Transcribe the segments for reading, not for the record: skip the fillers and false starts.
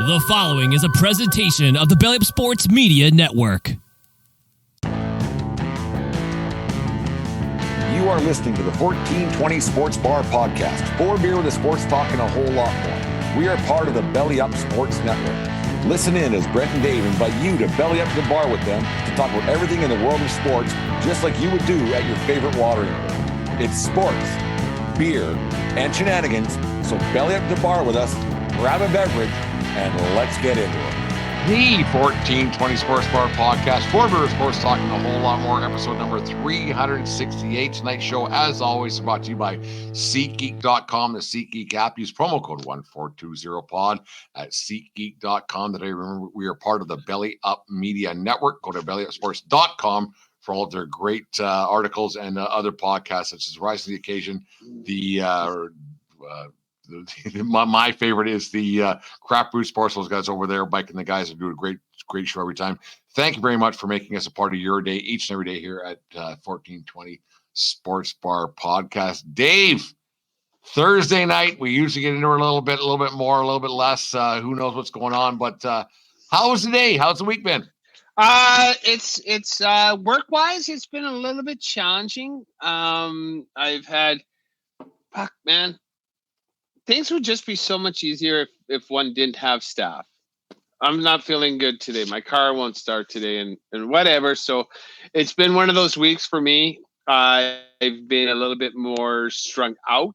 The following is a presentation of the Belly Up Sports Media Network. You are listening to the 1420 Sports Bar Podcast. 4 beer with a sports talk and a whole lot more. We are part of the Belly Up Sports Network. Listen in as Brent and Dave invite you to belly up to the bar with them to talk about everything in the world of sports, just like you would do at your favorite watering hole. It's sports, beer, and shenanigans, so belly up to the bar with us, grab a beverage, and let's get into it. The 1420 Sports Bar Podcast, 4 beer sports talking a whole lot more, episode number 368. Tonight's show, as always, is brought to you by SeatGeek.com, the SeatGeek app. Use promo code 1420pod at SeatGeek.com. Today, remember, we are part of the Belly Up Media Network. Go to BellyUpSports.com for all of their great articles and other podcasts, such as Rise to the Occasion, my favorite is the Crap Brew Sports. Those guys over there, Mike and the guys, are doing a great show every time. Thank you very much for making us a part of your day each and every day here at 1420 Sports Bar Podcast. Dave, Thursday night, we usually get into it a little bit more, a little bit less. Who knows what's going on? But how was the day? How's the week been? It's work-wise, it's been a little bit challenging. I've had, things would just be so much easier if one didn't have staff. I'm not feeling good today. My car won't start today and whatever. So it's been one of those weeks for me. I've been a little bit more strung out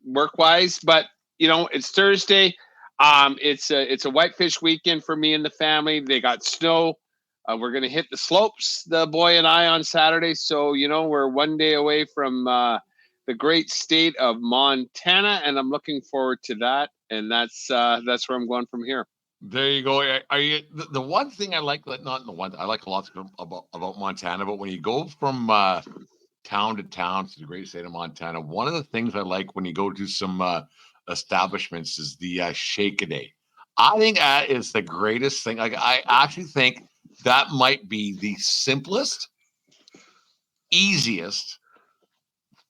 work-wise, but it's Thursday. It's a whitefish weekend for me and the family. They got snow. We're going to hit the slopes, the boy and I, on Saturday. So, we're one day away from the great state of Montana, and I'm looking forward to that. And that's where I'm going from here. There you go. Are you the one thing I like? Not the one I like a lot about Montana, but when you go from town to town to the great state of Montana, one of the things I like when you go to some establishments is the shake-a-day. I think that is the greatest thing. Like, I actually think that might be the simplest, easiest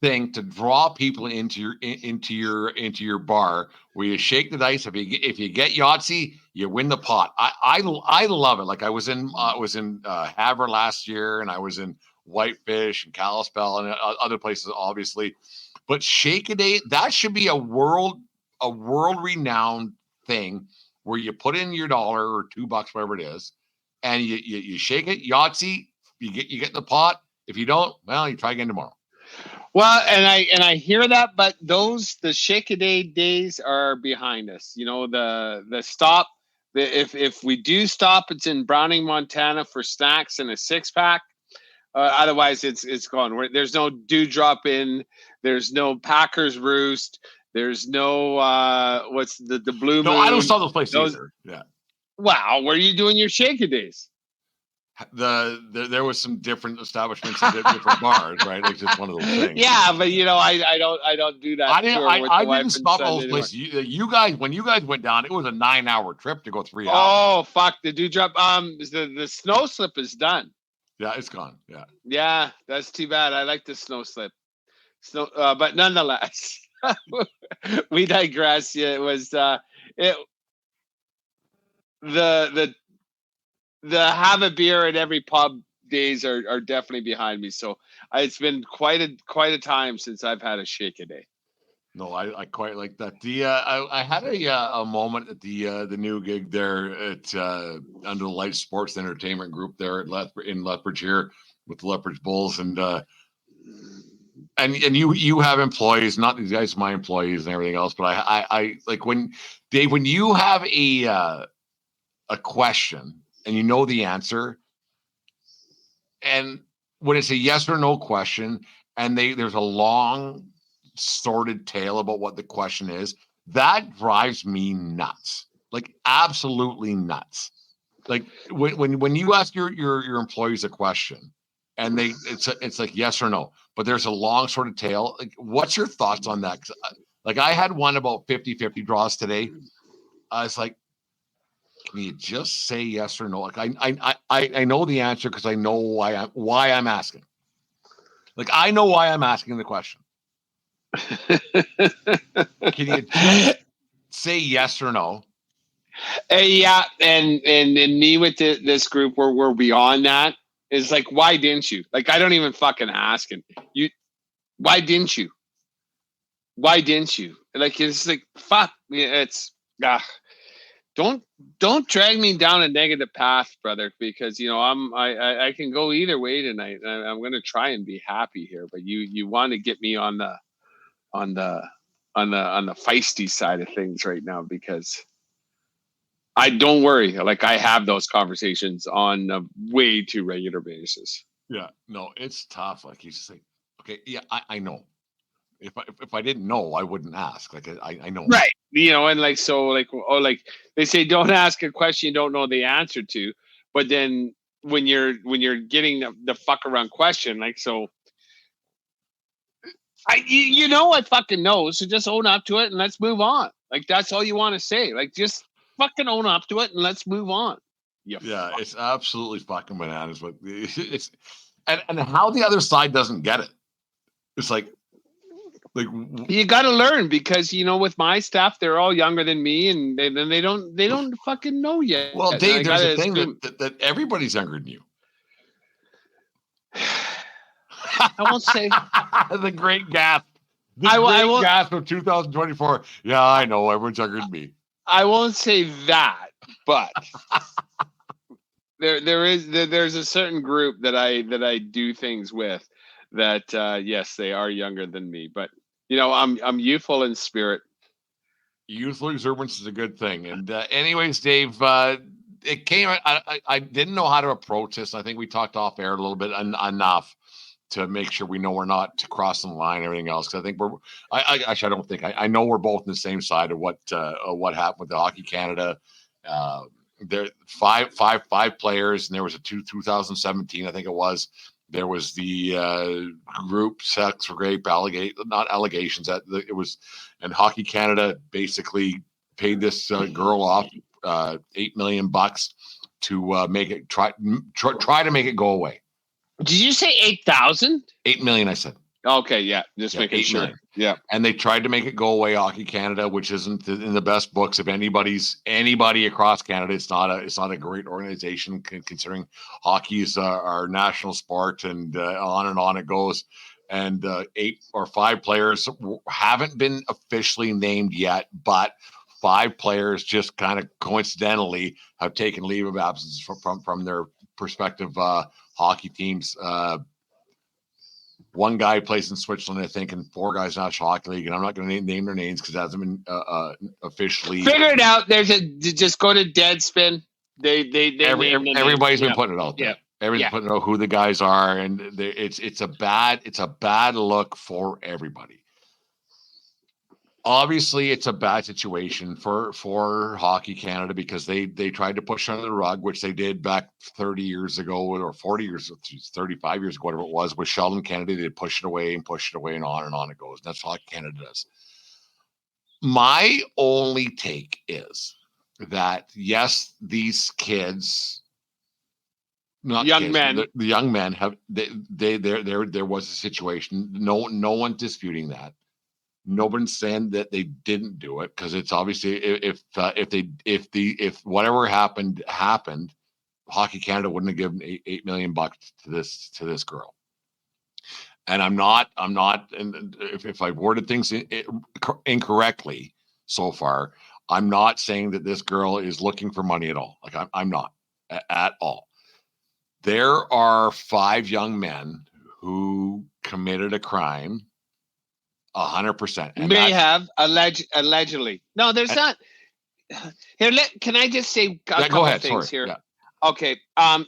thing to draw people into your bar, where you shake the dice. If you get Yahtzee, you win the pot. I love it. Like, I was in Havre last year, and I was in Whitefish and Kalispell and other places, obviously. But shake-a-day, that should be a world renowned thing, where you put in your $1 or $2, whatever it is, and you shake it. Yahtzee, you get in the pot. If you don't, well, you try again tomorrow. Well, and I hear that, but the shake-a-day days are behind us. The stop. If we do stop, it's in Browning, Montana, for snacks and a 6-pack. Otherwise, it's gone. There's no Dewdrop Inn. There's no Packers Roost. There's no what's the Blue Moon. No, I don't saw those places either. Yeah. Wow, where are you doing your shake-a-days? There was some different establishments and different bars, right? It's just one of those things. Yeah, but I don't do that. I didn't stop all those places. You guys, when you guys went down, it was a 9-hour trip to go 3 hours. Oh fuck, the Dewdrop. The snow slip is done. Yeah, it's gone. Yeah. Yeah, that's too bad. I like the snow slip. But nonetheless, we digress. Yeah, it was the have a beer at every pub days are definitely behind me. So it's been quite a time since I've had a shake-a-day. No, I quite like that. I had a moment at the new gig there at under the Light Sports Entertainment Group there in Lethbridge here with the Lethbridge Bulls, and you have employees, not these guys, my employees and everything else, but I like when Dave, when you have a question and you know the answer, and when it's a yes or no question, and there's a long sordid tale about what the question is, that drives me nuts, like absolutely nuts. Like when you ask your employees a question, and it's like yes or no, but there's a long sort of tale. Like, what's your thoughts on that? Like, I had one about 50-50 draws today. I was like, can you just say yes or no? Like, I know the answer because I know why I'm asking. Like, I know why I'm asking the question. Can you just say yes or no. Yeah, and me with this group, we're beyond that. Is like, why didn't you? Like, I don't even fucking ask him. Why didn't you? Why didn't you? Like, it's like, fuck. It's don't drag me down a negative path, brother, because I can go either way tonight. I'm gonna try and be happy here, but you want to get me on the feisty side of things right now, because I don't worry. Like, I have those conversations on a way too regular basis. Yeah, no, it's tough. Like, he's just like, okay, yeah, I know. If I didn't know, I wouldn't ask. Like, I know. Right. And like, so like, like they say, don't ask a question you don't know the answer to. But then when you're getting the fuck around question, like, so I fucking know. So just own up to it and let's move on. Like, that's all you want to say. Like, just fucking own up to it and let's move on. Yeah, it's absolutely fucking bananas. But it's and how the other side doesn't get it. It's like you got to learn, because with my staff, they're all younger than me, and they don't fucking know yet. Well, Dave, there's a thing that everybody's younger than you. I won't say the great gasp. Great gasp of 2024. Yeah, I know, everyone's younger than me. I won't say that, but there's a certain group that I do things with that yes, they are younger than me, but I'm youthful in spirit. Youthful exuberance is a good thing. And anyways, Dave, it came. I didn't know how to approach this. I think we talked off air a little bit enough to make sure we know we're not crossing the line and everything else. Because I think I don't think I know we're both on the same side of what happened with the Hockey Canada. There five players, and there was a 2017, I think it was. There was the group sex rape not allegations, that it was, and Hockey Canada basically paid this girl off $8 million to make it try to make it go away. Did you say 8,000? 8 million, I said. Okay, yeah, just making sure. Million. Yeah, and they tried to make it go away. Hockey Canada, which isn't in the best books of anybody across Canada. It's not a great organization, considering hockey is our national sport, and on it goes. And 8 or 5 players haven't been officially named yet, but 5 players just kind of coincidentally have taken leave of absence from their respective hockey teams. One guy plays in Switzerland, I think, and 4 guys in the National Hockey League. And I'm not going to name their names because it hasn't been officially. Figure it out. Just go to Deadspin. Everybody's been putting it out there. Yeah. Everybody's putting out who the guys are, and it's a bad look for everybody. Obviously, it's a bad situation for Hockey Canada, because they tried to push under the rug, which they did back 30 years ago or 40 years, 35 years ago, whatever it was, with Sheldon Kennedy. They push it away, and on it goes. And that's what Hockey Canada does. My only take is that, yes, these kids, not young kids, men, the young men have there was a situation. No one's disputing that. Nobody's saying that they didn't do it, because it's obviously if whatever happened, Hockey Canada wouldn't have given $8 million to this girl. And I'm not, and if I've worded things incorrectly so far, I'm not saying that this girl is looking for money at all. Like, I'm not at all. There are 5 young men who committed a crime. 100%. May have allegedly. No, there's not. Here, can I just say a couple things here? Yeah. Okay.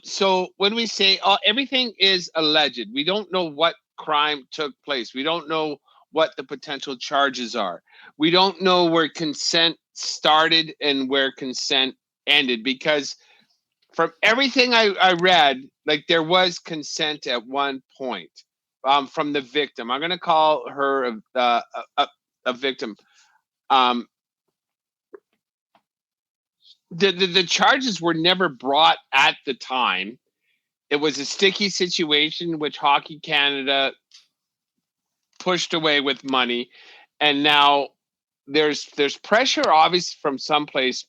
So when we say everything is alleged, we don't know what crime took place. We don't know what the potential charges are. We don't know where consent started and where consent ended, because from everything I read, like, there was consent at one point. From the victim. I'm going to call her a victim. The charges were never brought at the time. It was a sticky situation, which Hockey Canada pushed away with money. And now there's pressure obviously from someplace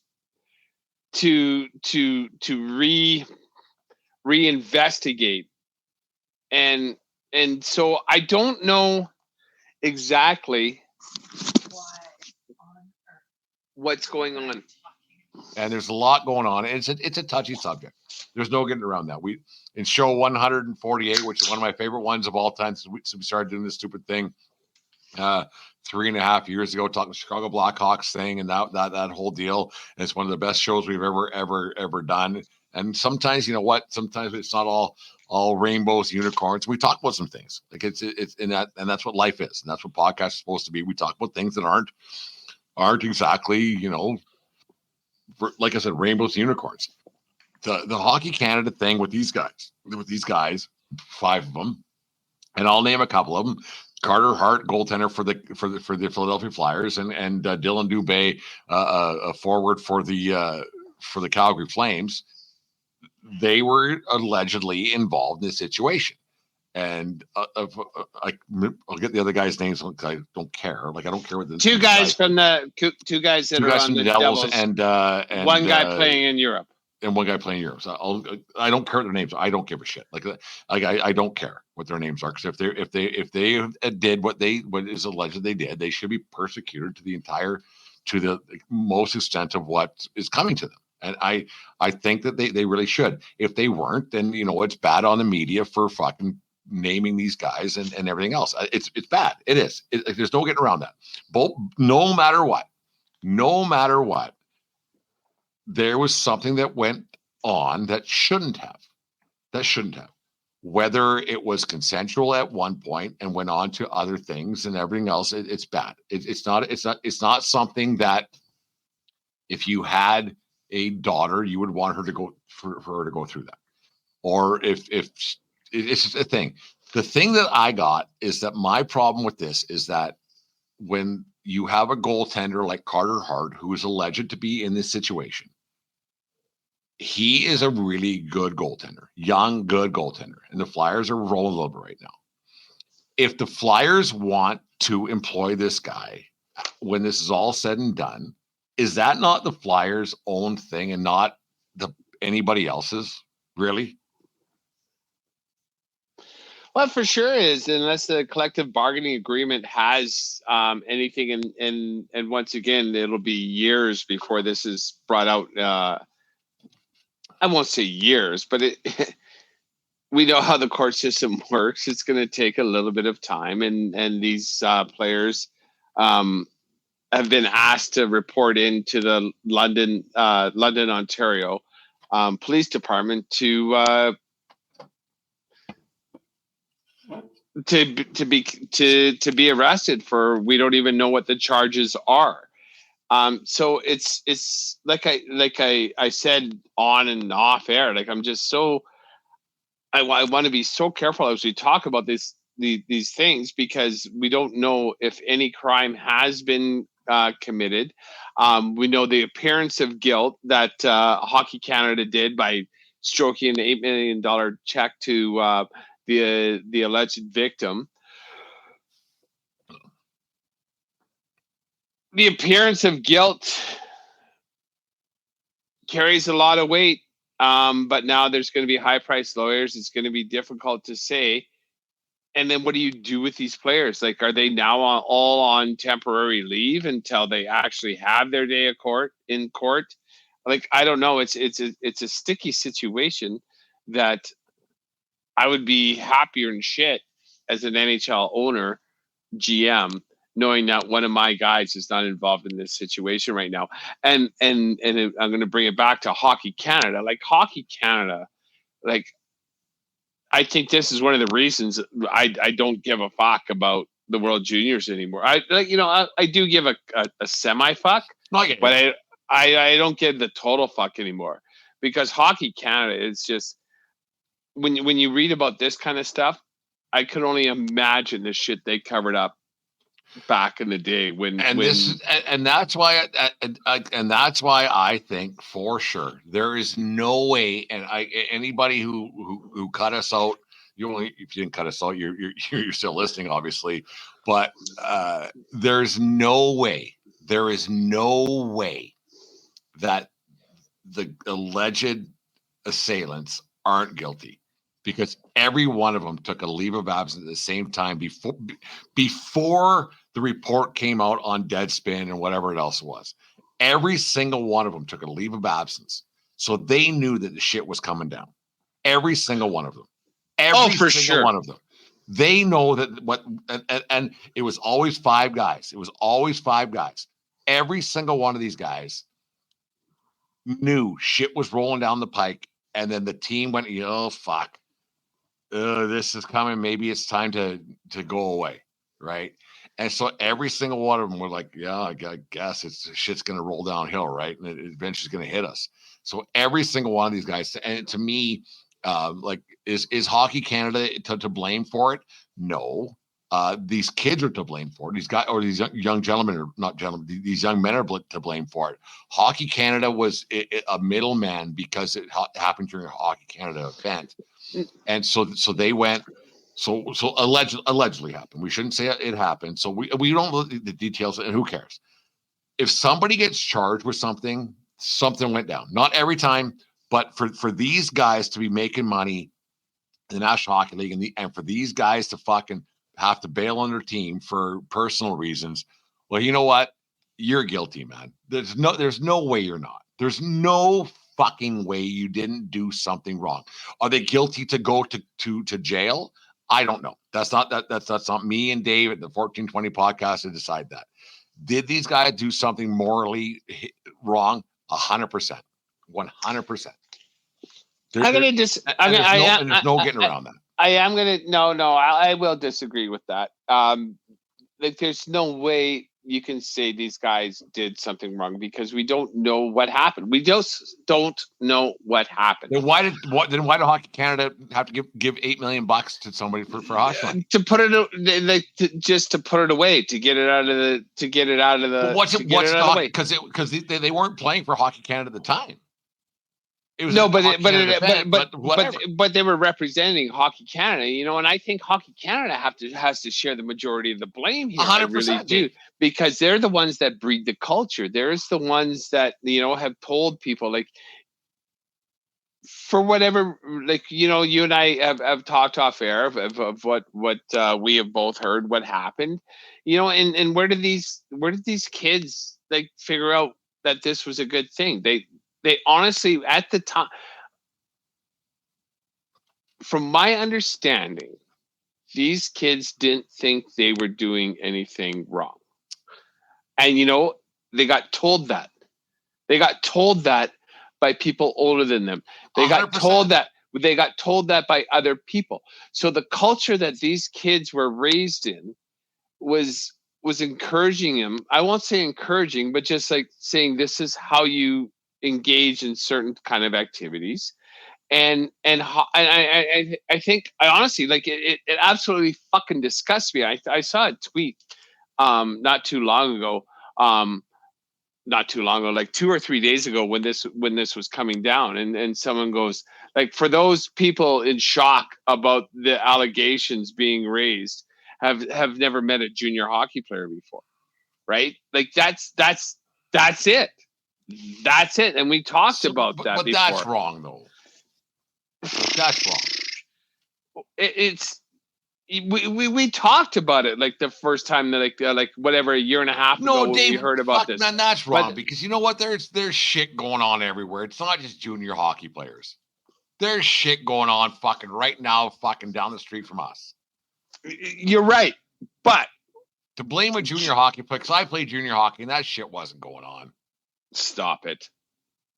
to reinvestigate, and so I don't know exactly what's going on. And there's a lot going on. It's a touchy subject. There's no getting around that. We in show 148, which is one of my favorite ones of all time since we started doing this stupid thing 3.5 years ago, talking Chicago Blackhawks thing and that whole deal. And it's one of the best shows we've ever done. And sometimes, you know what? Sometimes it's not all rainbows, unicorns. We talk about some things. Like it's in that, and that's what life is, and that's what podcasts are supposed to be. We talk about things that aren't exactly, you know, like I said, rainbows, unicorns. The Hockey Canada thing with these guys, 5 of them, and I'll name a couple of them. Carter Hart, goaltender for the Philadelphia Flyers, and Dylan Dubé, a forward for the Calgary Flames. They were allegedly involved in this situation, and I'll get the other guys' names because I don't care. Like I don't care what the two guys from the Devils, and one guy playing in Europe. And one guy playing Europe. So I don't care what their names are. I don't give a shit. I don't care what their names are, because if they did what is alleged they did, they should be persecuted to the most extent of what is coming to them. And I think that they really should. If they weren't, then you know it's bad on the media for fucking naming these guys and everything else. It's bad. It is. There's no getting around that. No matter what. There was something that went on that shouldn't have. Whether it was consensual at one point and went on to other things and everything else, it's bad. It's not something that if you had a daughter, you would want her to go for her to go through that. Or if it's just a thing. The thing that I got is that my problem with this is that when you have a goaltender like Carter Hart, who is alleged to be in this situation, he is a really good goaltender, young, good goaltender. And the Flyers are rolling a little bit right now. If the Flyers want to employ this guy, when this is all said and done, is that not the Flyers' own thing and not anybody else's, really? Well, for sure is, unless the collective bargaining agreement has anything, and once again, it'll be years before this is brought out. I won't say years, but we know how the court system works. It's going to take a little bit of time, and these players have been asked to report into the London, Ontario police department to be arrested for, we don't even know what the charges are. So it's like I said on and off air, like I'm just so I want to be so careful as we talk about these things, because we don't know if any crime has been committed. We know the appearance of guilt that Hockey Canada did by stroking an $8 million check to the alleged victim. The appearance of guilt carries a lot of weight, but now there's going to be high-priced lawyers. It's going to be difficult to say. And then what do you do with these players? Like, are they now all on temporary leave until they actually have their day of in court? Like, I don't know. It's a sticky situation that I would be happier than shit as an NHL owner, GM, knowing that one of my guys is not involved in this situation right now. And I'm going to bring it back to Hockey Canada. Like Hockey Canada, like I think this is one of the reasons I don't give a fuck about the World Juniors anymore. I do give a semi fuck, but I don't give the total fuck anymore, because Hockey Canada is just, when you read about this kind of stuff, I could only imagine the shit they covered up back in the day that's why I think for sure there is no way, and anybody who cut us out, if you didn't cut us out, you're still listening, obviously, but there's no way there is no way that the alleged assailants aren't guilty, because every one of them took a leave of absence at the same time before the report came out on Deadspin and whatever else it was. Every single one of them took a leave of absence, so they knew that the shit was coming down. Every single one of them. Every single one of them. They know that and it was always 5 guys. It was always 5 guys. Every single one of these guys knew shit was rolling down the pike, and then the team went, oh fuck, this is coming. Maybe it's time to go away, right? And so every single one of them were like, yeah, I guess shit's gonna roll downhill, right? And it eventually is gonna hit us. So every single one of these guys, and to me, like, is Hockey Canada to blame for it? No. These kids are to blame for it. These guys, or these young gentlemen, or not gentlemen, these young men are to blame for it. Hockey Canada was a middleman because it happened during a Hockey Canada event, and so they went. So allegedly happened. We shouldn't say it happened. So we don't know the details, and who cares? If somebody gets charged with something went down. Not every time, but for these guys to be making money in the National Hockey League, and for these guys to fucking have to bail on their team for personal reasons, well, you know what? You're guilty, man. There's no way you're not. There's no fucking way you didn't do something wrong. Are they guilty to go to jail? I don't know. That's not me and Dave at the 1420 podcast to decide that. Did these guys do something morally wrong? 100%. 100%. There's no getting around that. I will disagree with that. Like, there's no way you can say these guys did something wrong, because we don't know what happened. We just don't know what happened. Then why did Hockey Canada have to give $8 million to somebody for hush money? To put it, just to put it away, to get it out of the. What's the because they weren't playing for Hockey Canada at the time. It was but they were representing Hockey Canada, and I think Hockey Canada has to share the majority of the blame here. 100%, I really do, because they're the ones that breed the culture. There's the ones that have told people, like, for whatever, like, you and I have talked off air of what we have both heard what happened, and where did these kids, like, figure out that this was a good thing? They honestly, at the time, from my understanding, these kids didn't think they were doing anything wrong. And, they got told that. They got told that by people older than them. They 100%. Got told that by other people. So the culture that these kids were raised in was encouraging them. I won't say encouraging, but just like saying, this is how you engage in certain kind of activities, and I think, I honestly, like, it absolutely fucking disgusts me. I saw a tweet not too long ago, like 2 or 3 days ago, when this was coming down, and someone goes, like, for those people in shock about the allegations being raised, have never met a junior hockey player before, right? Like, that's it. That's it. And we talked about that before. But that's wrong, though. That's wrong. We talked about it, like, the first time that, like whatever, a year and a half ago, Dave, we heard about this. Man, that's wrong, because you know what? There's shit going on everywhere. It's not just junior hockey players. There's shit going on fucking right now, fucking down the street from us. You're right. But to blame a junior hockey player, because I played junior hockey and that shit wasn't going on. Stop it.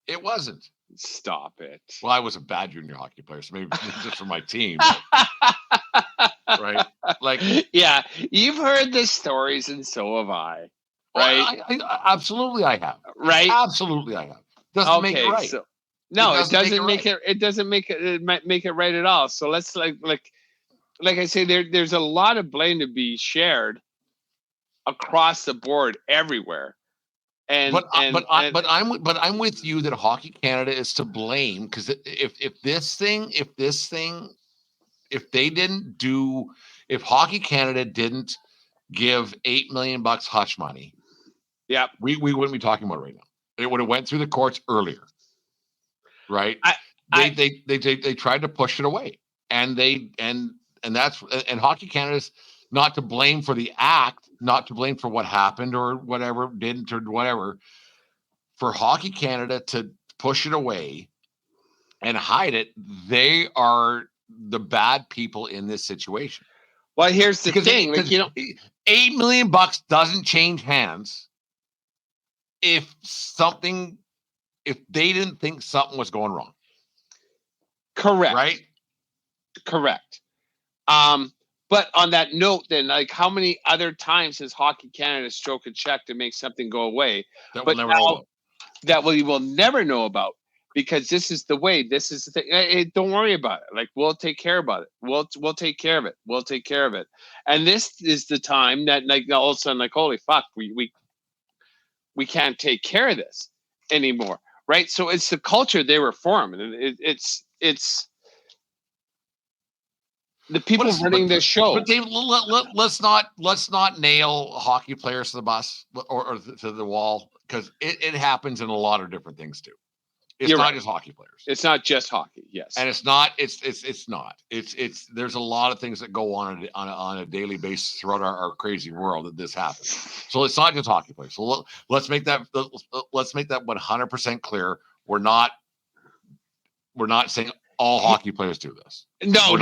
It wasn't. Stop it. Well, I was a bad junior hockey player, so maybe just for my team. But, right? Like, yeah, you've heard the stories, and so have I. Right? I absolutely, I have. Right? Absolutely, I have. Doesn't make it right. So, no, it doesn't make it. It doesn't make it right at all. So let's like I say, there's a lot of blame to be shared across the board everywhere. But I'm with you that Hockey Canada is to blame, because if Hockey Canada didn't give $8 million hush money, Yeah. we wouldn't be talking about it right now. It would have went through the courts earlier, right? They tried to push it away, and Hockey Canada's not to blame for the act, not to blame for what happened or whatever didn't or whatever. For Hockey Canada to push it away and hide it, they are the bad people in this situation. Well, here's the thing, like, you know, $8 million doesn't change hands if they didn't think something was going wrong. Correct. Right? Correct. But on that note, then, like, how many other times has Hockey Canada stroked a check to make something go away that we'll never know about? That we will never know about, because this is the way. This is the thing. Hey, don't worry about it. Like, we'll take care about it. We'll take care of it. We'll take care of it. And this is the time that, like, all of a sudden, like, holy fuck, we can't take care of this anymore, right? So it's the culture they were forming, and it's the people running this show. But Dave, let's not nail hockey players to the bus or to the wall, because it happens in a lot of different things too. It's not just hockey players. It's not just hockey, yes. And it's not. There's a lot of things that go on a daily basis throughout our crazy world that this happens. So it's not just hockey players. So let's make that 100% clear. We're not saying all hockey players do this. No.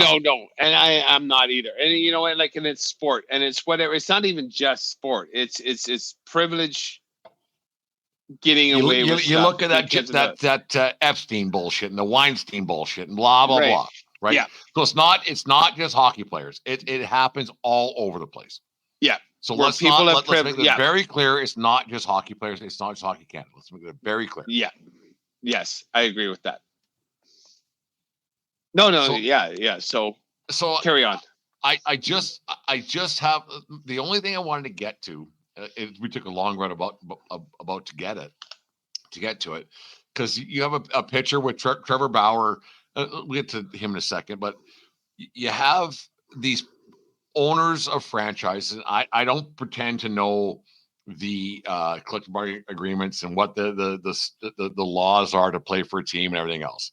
And I'm not either. And you know what, like, and it's sport, and it's whatever. It's not even just sport. It's privilege getting away with stuff. You look at that Epstein bullshit and the Weinstein bullshit and blah blah blah. Right? Yeah. So it's not just hockey players. It happens all over the place. Yeah. So let's make it very clear. It's not just hockey players. It's not just Hockey Canada. Let's make it very clear. Yeah. Yes, I agree with that. No. So carry on. I just have the only thing I wanted to get to. We took a long run about to get to it, because you have a picture with Trevor Bauer. We'll get to him in a second, but you have these owners of franchises. I don't pretend to know the collective bargaining agreements and what the laws are to play for a team and everything else.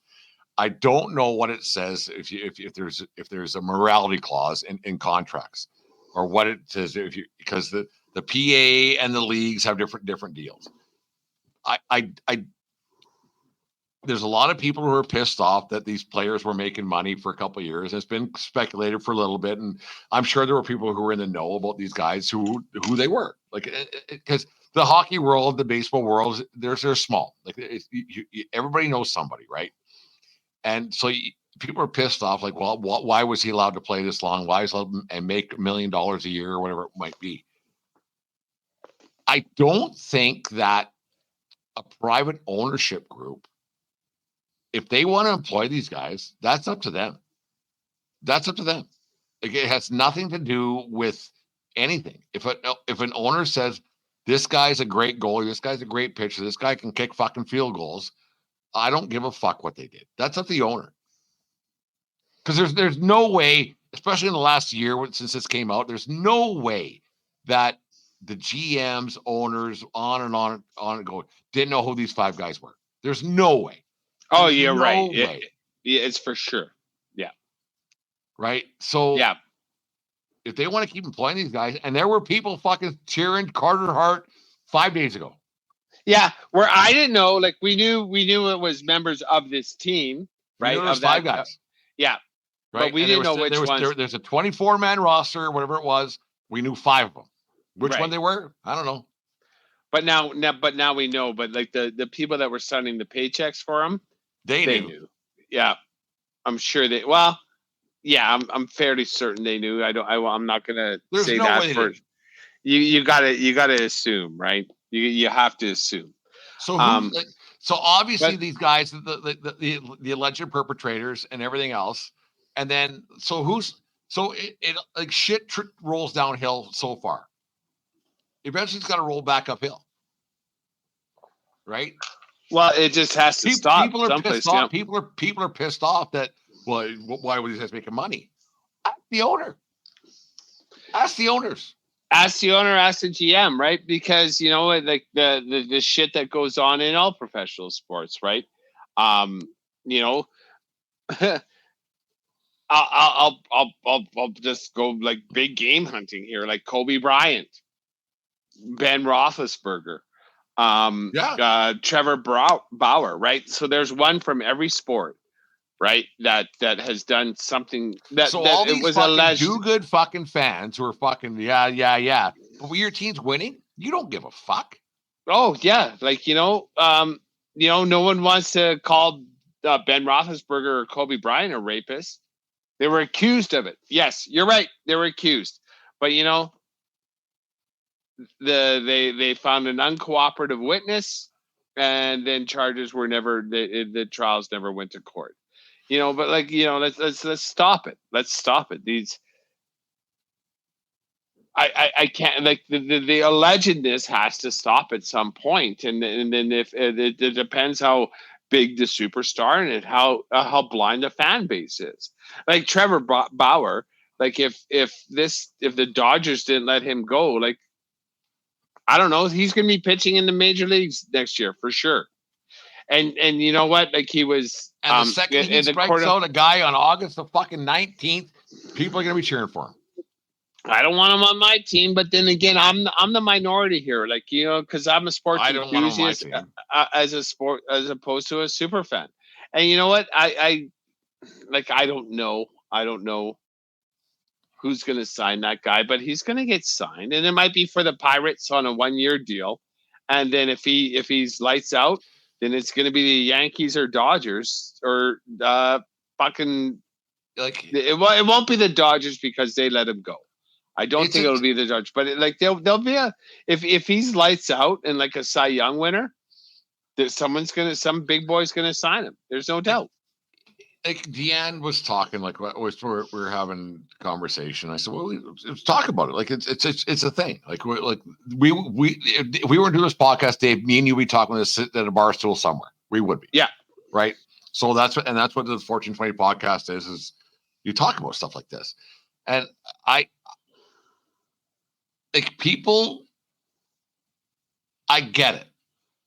I don't know what it says if there's a morality clause in contracts, or what it says because the PA and the leagues have different deals. There's a lot of people who are pissed off that these players were making money for a couple of years. It's been speculated for a little bit, and I'm sure there were people who were in the know about these guys who they were, like, because the hockey world, the baseball world, they're small. Like, everybody knows somebody, right? And so people are pissed off, like, well, why was he allowed to play this long? Why is he allowed and make $1 million a year or whatever it might be? I don't think that a private ownership group, if they want to employ these guys, that's up to them. That's up to them. Like, it has nothing to do with anything. If an owner says, this guy's a great goalie, this guy's a great pitcher, this guy can kick fucking field goals, I don't give a fuck what they did. That's up to the owner. Because there's no way, especially in the last year since this came out, there's no way that the GMs, owners, on and go, didn't know who these 5 guys were. There's no way. Oh, you're right. Yeah, it's for sure. Yeah. Right. So yeah, if they want to keep employing these guys, and there were people fucking cheering Carter Hart 5 days ago. Yeah, where I didn't know, like, we knew it was members of this team, right? Of 5 guys. Yeah. Right. But we didn't know which ones. There's a 24-man roster, whatever it was. We knew 5 of them. Which one they were, I don't know. But now we know. But, like, the people that were sending the paychecks for them, they knew. Yeah, I'm sure they. Well, yeah, I'm fairly certain they knew. I'm not gonna say no that for you. Gotta assume, right? You have to assume. So so obviously these guys, the alleged perpetrators and everything else, and then it like shit rolls downhill so far. Eventually, it's got to roll back uphill, right? Well, it just has to stop. People are pissed off. People are pissed off that. Well, why were these guys making money? Ask the owner. Ask the owners. Ask the owner, ask the GM, right? Because like the shit that goes on in all professional sports, right? You know, I'll just go like big game hunting here, like Kobe Bryant, Ben Roethlisberger, Trevor Bauer, right? So there's one from every sport, right? That has done something that all it these was fucking alleged. do-good fucking fans who are fucking yeah. But when your team's winning, you don't give a fuck. Oh yeah, like no one wants to call Ben Roethlisberger or Kobe Bryant a rapist. They were accused of it. Yes, you're right. They were accused, but they found an uncooperative witness, and then charges were never. The trials never went to court. But like let's stop it. Let's stop it. These. I can't, like, the allegedness has to stop at some point, and then if it depends how big the superstar and how blind the fan base is. Like Trevor Bauer, like if the Dodgers didn't let him go, like I don't know, he's going to be pitching in the major leagues next year for sure. And you know what? Like he was, and the second he strikes out a guy on August the fucking 19th, people are going to be cheering for him. I don't want him on my team, but then again, I'm the minority here. Like because I'm a sports enthusiast as opposed to a super fan. And you know what? I don't know who's going to sign that guy, but he's going to get signed, and it might be for the Pirates on a 1-year deal. And then if he's lights out, then it's going to be the Yankees or Dodgers or fucking like it won't be the Dodgers because they let him go. I don't think it'll be the Dodgers, but there'll be if he's lights out and like a Cy Young winner, some big boy's gonna sign him. There's no doubt. Like Deanne was talking, like we're having a conversation. I said, well, let's talk about it. Like it's a thing. Like we if we were to do this podcast, Dave, me and you, we talking to sit at a bar stool somewhere. We would be. Yeah. Right. So that's what the Fortune 20 podcast is you talk about stuff like this. And like people, I get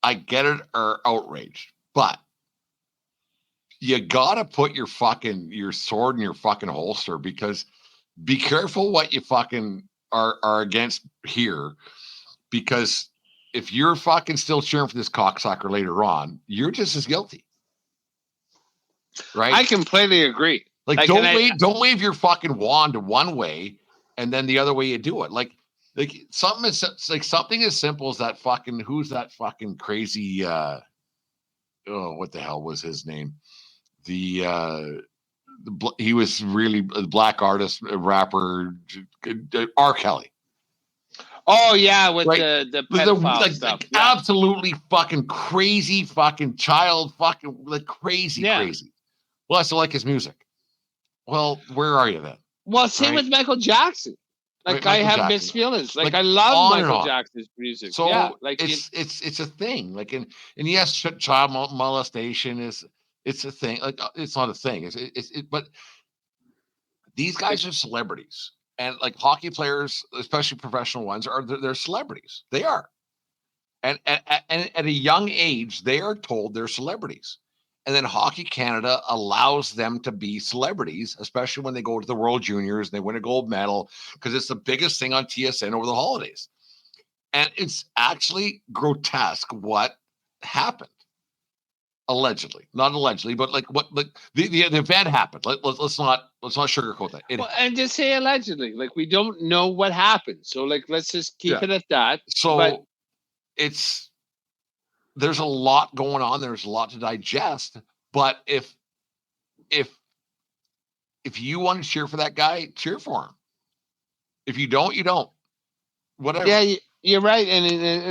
it, are outraged, but you gotta put your sword in your fucking holster, because be careful what you fucking are against here, because if you're fucking still cheering for this cocksucker later on, you're just as guilty. Right? I completely agree. Like don't wave your fucking wand one way and then the other way you do it. Like something as simple as that fucking, who's that fucking crazy what the hell was his name? He was really a black artist, a rapper, R. Kelly. Oh yeah, with the pedophile stuff. Like absolutely fucking crazy fucking child fucking like crazy. Well, I still like his music. Well, where are you then? Well, same with Michael Jackson. Like I have mixed feelings. Like I love Michael Jackson's music. So yeah, like it's a thing. Like and yes, child molestation it's a thing. Like it's not a thing. But these guys are celebrities, and like hockey players, especially professional ones, they're celebrities. They are, and at a young age, they are told they're celebrities. And then Hockey Canada allows them to be celebrities, especially when they go to the World Juniors and they win a gold medal, because it's the biggest thing on TSN over the holidays. And it's actually grotesque what happened. Allegedly, not allegedly, but like the event happened. Let's not sugarcoat that. And just say allegedly. Like we don't know what happened, so like let's just keep it at that. So there's a lot going on. There's a lot to digest. But if you want to cheer for that guy, cheer for him. If you don't, you don't. Whatever. Yeah, you're right, and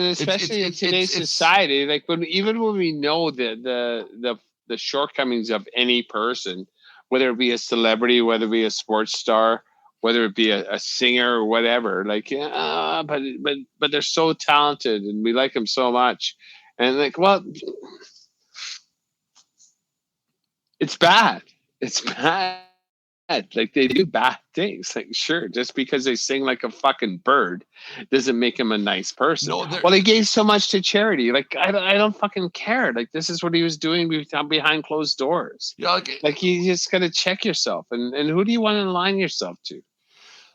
especially in today's society, like when we know the shortcomings of any person, whether it be a celebrity, whether it be a sports star, whether it be a singer or whatever, like but they're so talented and we like them so much. And like, well, it's bad. It's bad. Like they do bad things. Like sure, just because they sing like a fucking bird doesn't make him a nice person. No, well, he gave so much to charity. Like I don't fucking care. Like this is what he was doing behind closed doors. Yeah, like you just got to check yourself. And who do you want to align yourself to?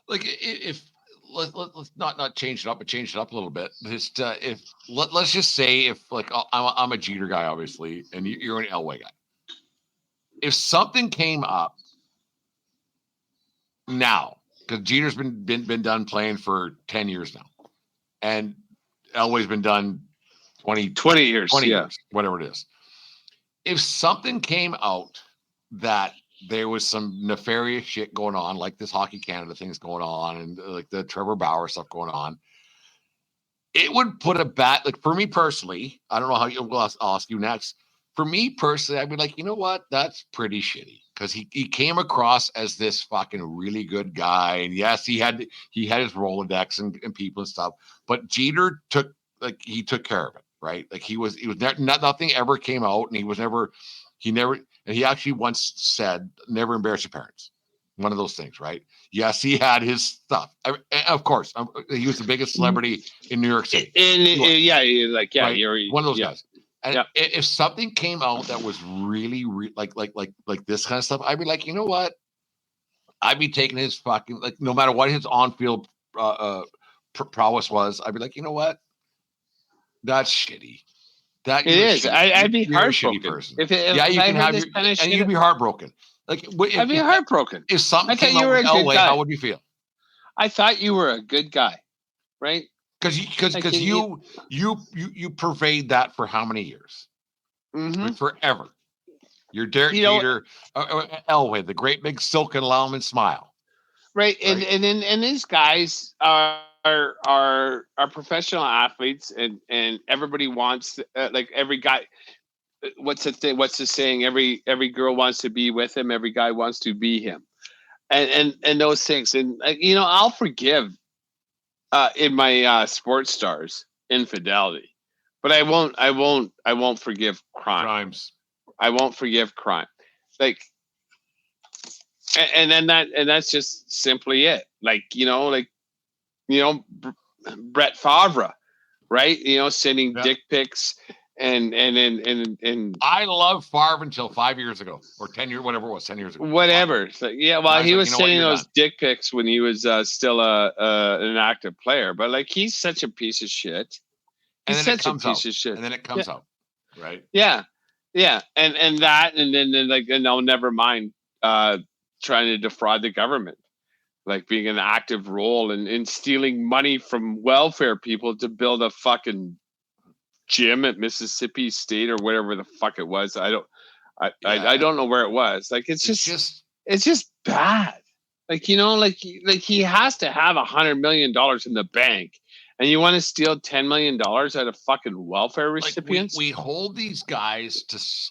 Like if let's not change it up, but change it up a little bit. Just let's just say if like I'm a Jeter guy, obviously, and you're an Elway guy. If something came up now, because Jeter's been done playing for 10 years now, and Elway's been done 20 years, whatever it is. If something came out that there was some nefarious shit going on, like this Hockey Canada thing's going on, and like the Trevor Bauer stuff going on, it would put a bat, like for me personally, I don't know how you will. I'll ask you next. For me personally, I'd be like, you know what? That's pretty shitty. Because he came across as this fucking really good guy. And yes, he had his Rolodex and people and stuff. But Jeter took care of it, right? Like he was nothing ever came out, and he actually once said, never embarrass your parents. One of those things, right? Yes, he had his stuff. Of course, he was the biggest celebrity in New York City. Right? You're one of those guys. And if something came out that was really like this kind of stuff, I'd be like, you know what? I'd be taking his fucking, like, no matter what his on-field prowess was, I'd be like, you know what? That's shitty. That it is. I'd be heartbroken. You'd be heartbroken. Like, I'd be heartbroken. If something came out with Elway, how would you feel? I thought you were a good guy, right? Because you pervade that for how many years? Mm-hmm. Forever. You're Derek Jeter, Elway, the great big silken Lauman smile. Right. And these guys are professional athletes, and everybody wants like every guy. What's the thing? What's the saying? Every girl wants to be with him. Every guy wants to be him, and those things. And I'll forgive. In my sports stars infidelity, but I won't forgive crimes. I won't forgive crime. Like, and that's just simply it. Brett Favre, right? Sending dick pics and I love Favre until 5 years ago or 10 years, whatever it was, 10 years ago. Whatever. So, he was sending those dick pics when he was still an active player, but like he's such a piece of shit. He's such a piece of shit. And then it comes out, right? Yeah, yeah, and I'll never mind trying to defraud the government, like being an active role in stealing money from welfare people to build a fucking gym at Mississippi State or whatever the fuck it was. I don't know where it was. Like it's just bad. Like he has to have $100 million in the bank, and you want to steal $10 million out of fucking welfare recipients. We hold these guys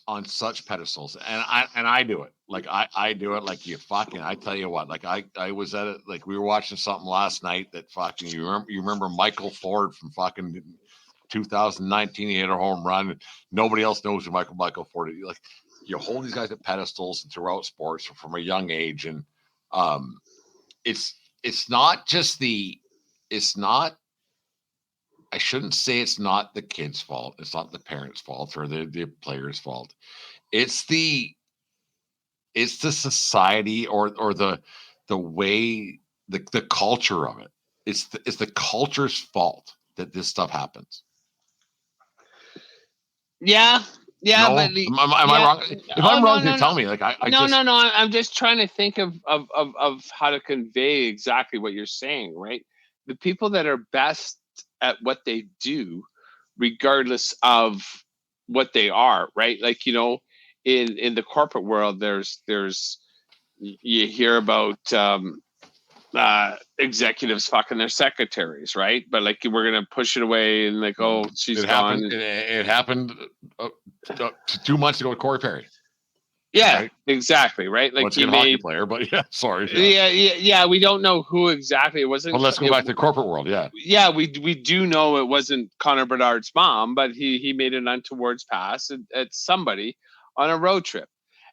on such pedestals, and I do it. Like I do it like you fucking. I tell you what. Like I was at it. Like we were watching something last night that fucking you remember Michael Ford from fucking 2019, he hit a home run. Nobody else knows who Michael Ford is. Like you hold these guys at pedestals throughout sports from a young age, and it's not just I shouldn't say it's not the kid's fault. It's not the parents' fault or the players' fault. It's the society or the way the culture of it. It's the culture's fault that this stuff happens. Yeah, no? but am I wrong? If I'm wrong, then tell me. Like no. I'm just trying to think of how to convey exactly what you're saying. Right, the people that are best at what they do, regardless of what they are. Right, like in the corporate world, there's you hear about executives fucking their secretaries, right? But like we're gonna push it away and like, oh, she's gone. It happened 2 months ago with Corey Perry. Yeah, right? Exactly, right? Like he hockey player, but yeah, sorry. Yeah. We don't know who exactly it wasn't. But let's go back to the corporate world. Yeah, we do know it wasn't Connor Bedard's mom, but he made an untoward pass at somebody on a road trip.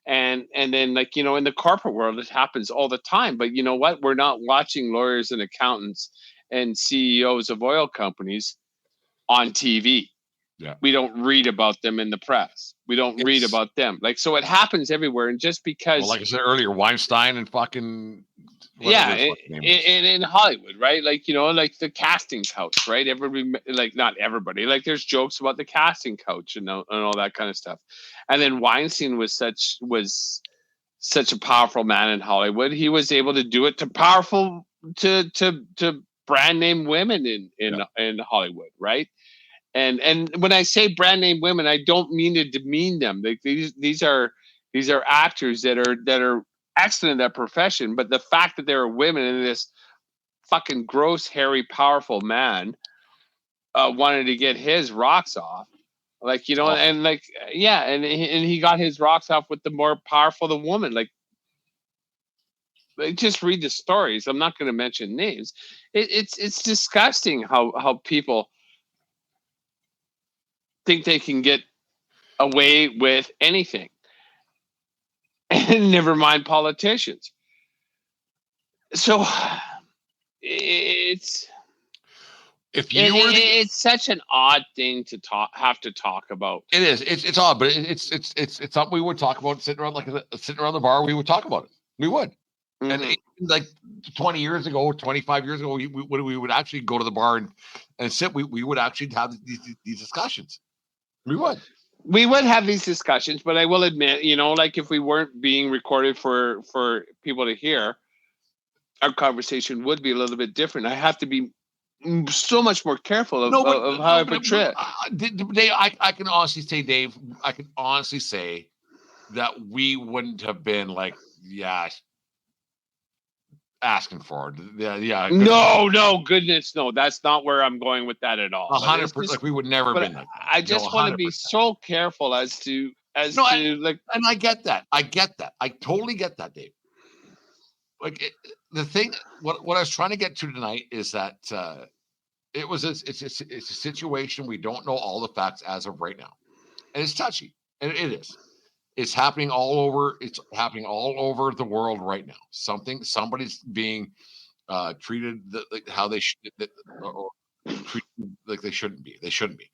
And then, like, in the corporate world, it happens all the time. But you know what? We're not watching lawyers and accountants and CEOs of oil companies on TV. Yeah. We don't read about them in the press. We don't read about them. Like, so it happens everywhere. And just because, well, like I said earlier, Weinstein and fucking in Hollywood, right? Like, like the casting couch, right? Everybody, like, not everybody, like, there's jokes about the casting couch and all that kind of stuff. And then Weinstein was such a powerful man in Hollywood. He was able to do it to brand name women in Hollywood, right? And when I say brand name women, I don't mean to demean them. Like, these are actors that are excellent in their profession, but the fact that there are women in this fucking gross, hairy, powerful man wanted to get his rocks off, like, and like, yeah, and he got his rocks off with the more powerful the woman. Like, just read the stories. I'm not going to mention names. It's disgusting how people think they can get away with anything. And never mind politicians. So it's such an odd thing to have to talk about. It is. It's odd, but it's something we would talk about sitting around the bar. We would talk about it. We would. Mm-hmm. And like 20 years ago, 25 years ago, we would actually go to the bar and sit. We would actually have these discussions. We would have these discussions, but I will admit, like, if we weren't being recorded for people to hear, our conversation would be a little bit different. I have to be so much more careful of how I portray it. Dave, I can honestly say, Dave, that we wouldn't have been like, asking for it. Yeah. No, goodness, no. That's not where I'm going with that at all. 100%. Like, we would never have been like that. I just want to be so careful as to like. And I get that. I totally get that, Dave. Like, the thing, what I was trying to get to tonight is that it's a situation we don't know all the facts as of right now, and it's touchy, and it is. It's happening all over. It's happening all over the world right now. Somebody's being treated like how they should, or treated like they shouldn't be. They shouldn't be.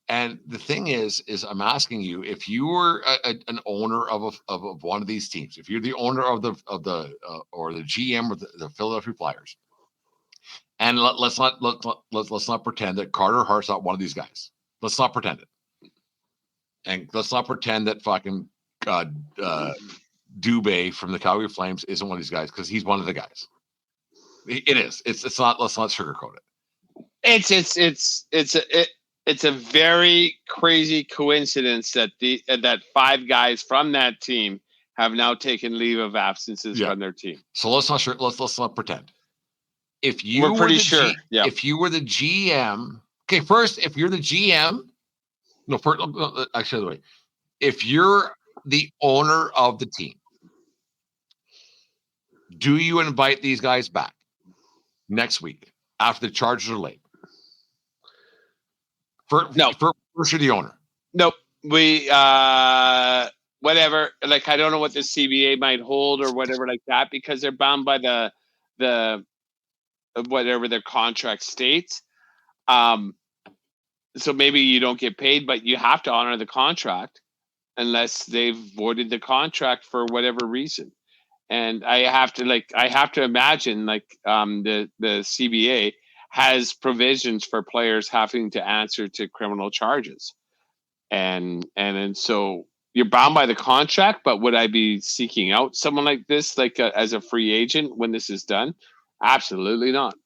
And the thing is I'm asking you, if you were an owner of one of these teams, if you're the owner of the or the GM of the Philadelphia Flyers, and let's not pretend that Carter Hart's not one of these guys. Let's not pretend it. And let's not pretend that fucking Dubé from the Calgary Flames isn't one of these guys, because he's one of the guys. It is. It's not. Let's not sugarcoat it. It's a very crazy coincidence that that 5 guys from that team have now taken leave of absences from their team. So let's not pretend. If you We're pretty sure. If you were the GM, okay. First, if you're the GM. No, actually, the way. If you're the owner of the team, do you invite these guys back next week after the charges are laid? No. First, you're the owner. Nope. We whatever. Like, I don't know what the CBA might hold or whatever like that, because they're bound by the whatever their contract states. So maybe you don't get paid, but you have to honor the contract unless they've voided the contract for whatever reason. And I have to imagine, like, the CBA has provisions for players having to answer to criminal charges. And so you're bound by the contract, but would I be seeking out someone like this, like as a free agent when this is done? Absolutely not.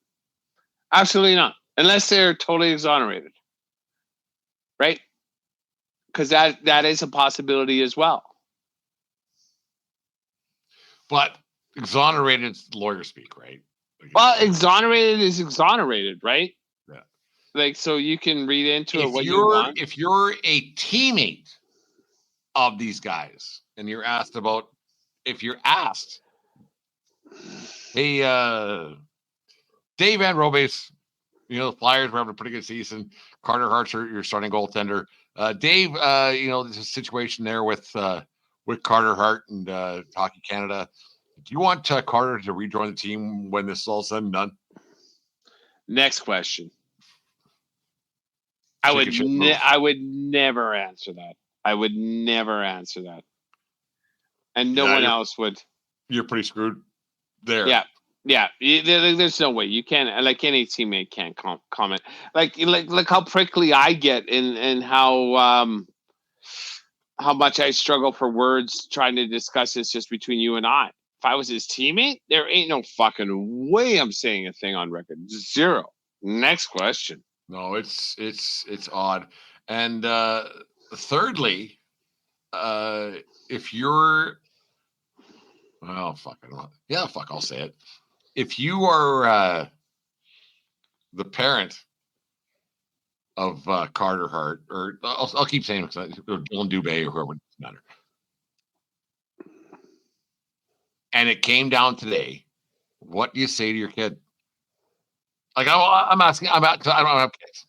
Absolutely not. Unless they're totally exonerated. Right? Because that is a possibility as well. But exonerated is lawyer speak, right? Well, exonerated is exonerated, right? Yeah. Like, so you can read into it what you want. If you're a teammate of these guys and you're asked, hey, Dave Van Robes, the Flyers were having a pretty good season. Carter Hart's your starting goaltender. Dave, there's a situation there with with Carter Hart and Hockey Canada. Do you want Carter to rejoin the team when this is all said and done? Next question. I would never answer that. I would never answer that. And no one else would. You're pretty screwed there. Yeah. There's no way you can't. Like any teammate can't comment. Like how prickly I get and how much I struggle for words trying to discuss this just between you and I. If I was his teammate, there ain't no fucking way I'm saying a thing on record. Zero. Next question. No, it's odd. And thirdly, if you're, well, fuck, I don't know. Yeah, fuck, I'll say it. If you are the parent of Carter Hart, or I'll keep saying it, or Dylan Dubé, or whoever, it doesn't matter. And it came down today, what do you say to your kid? Like I'm asking, I don't have kids.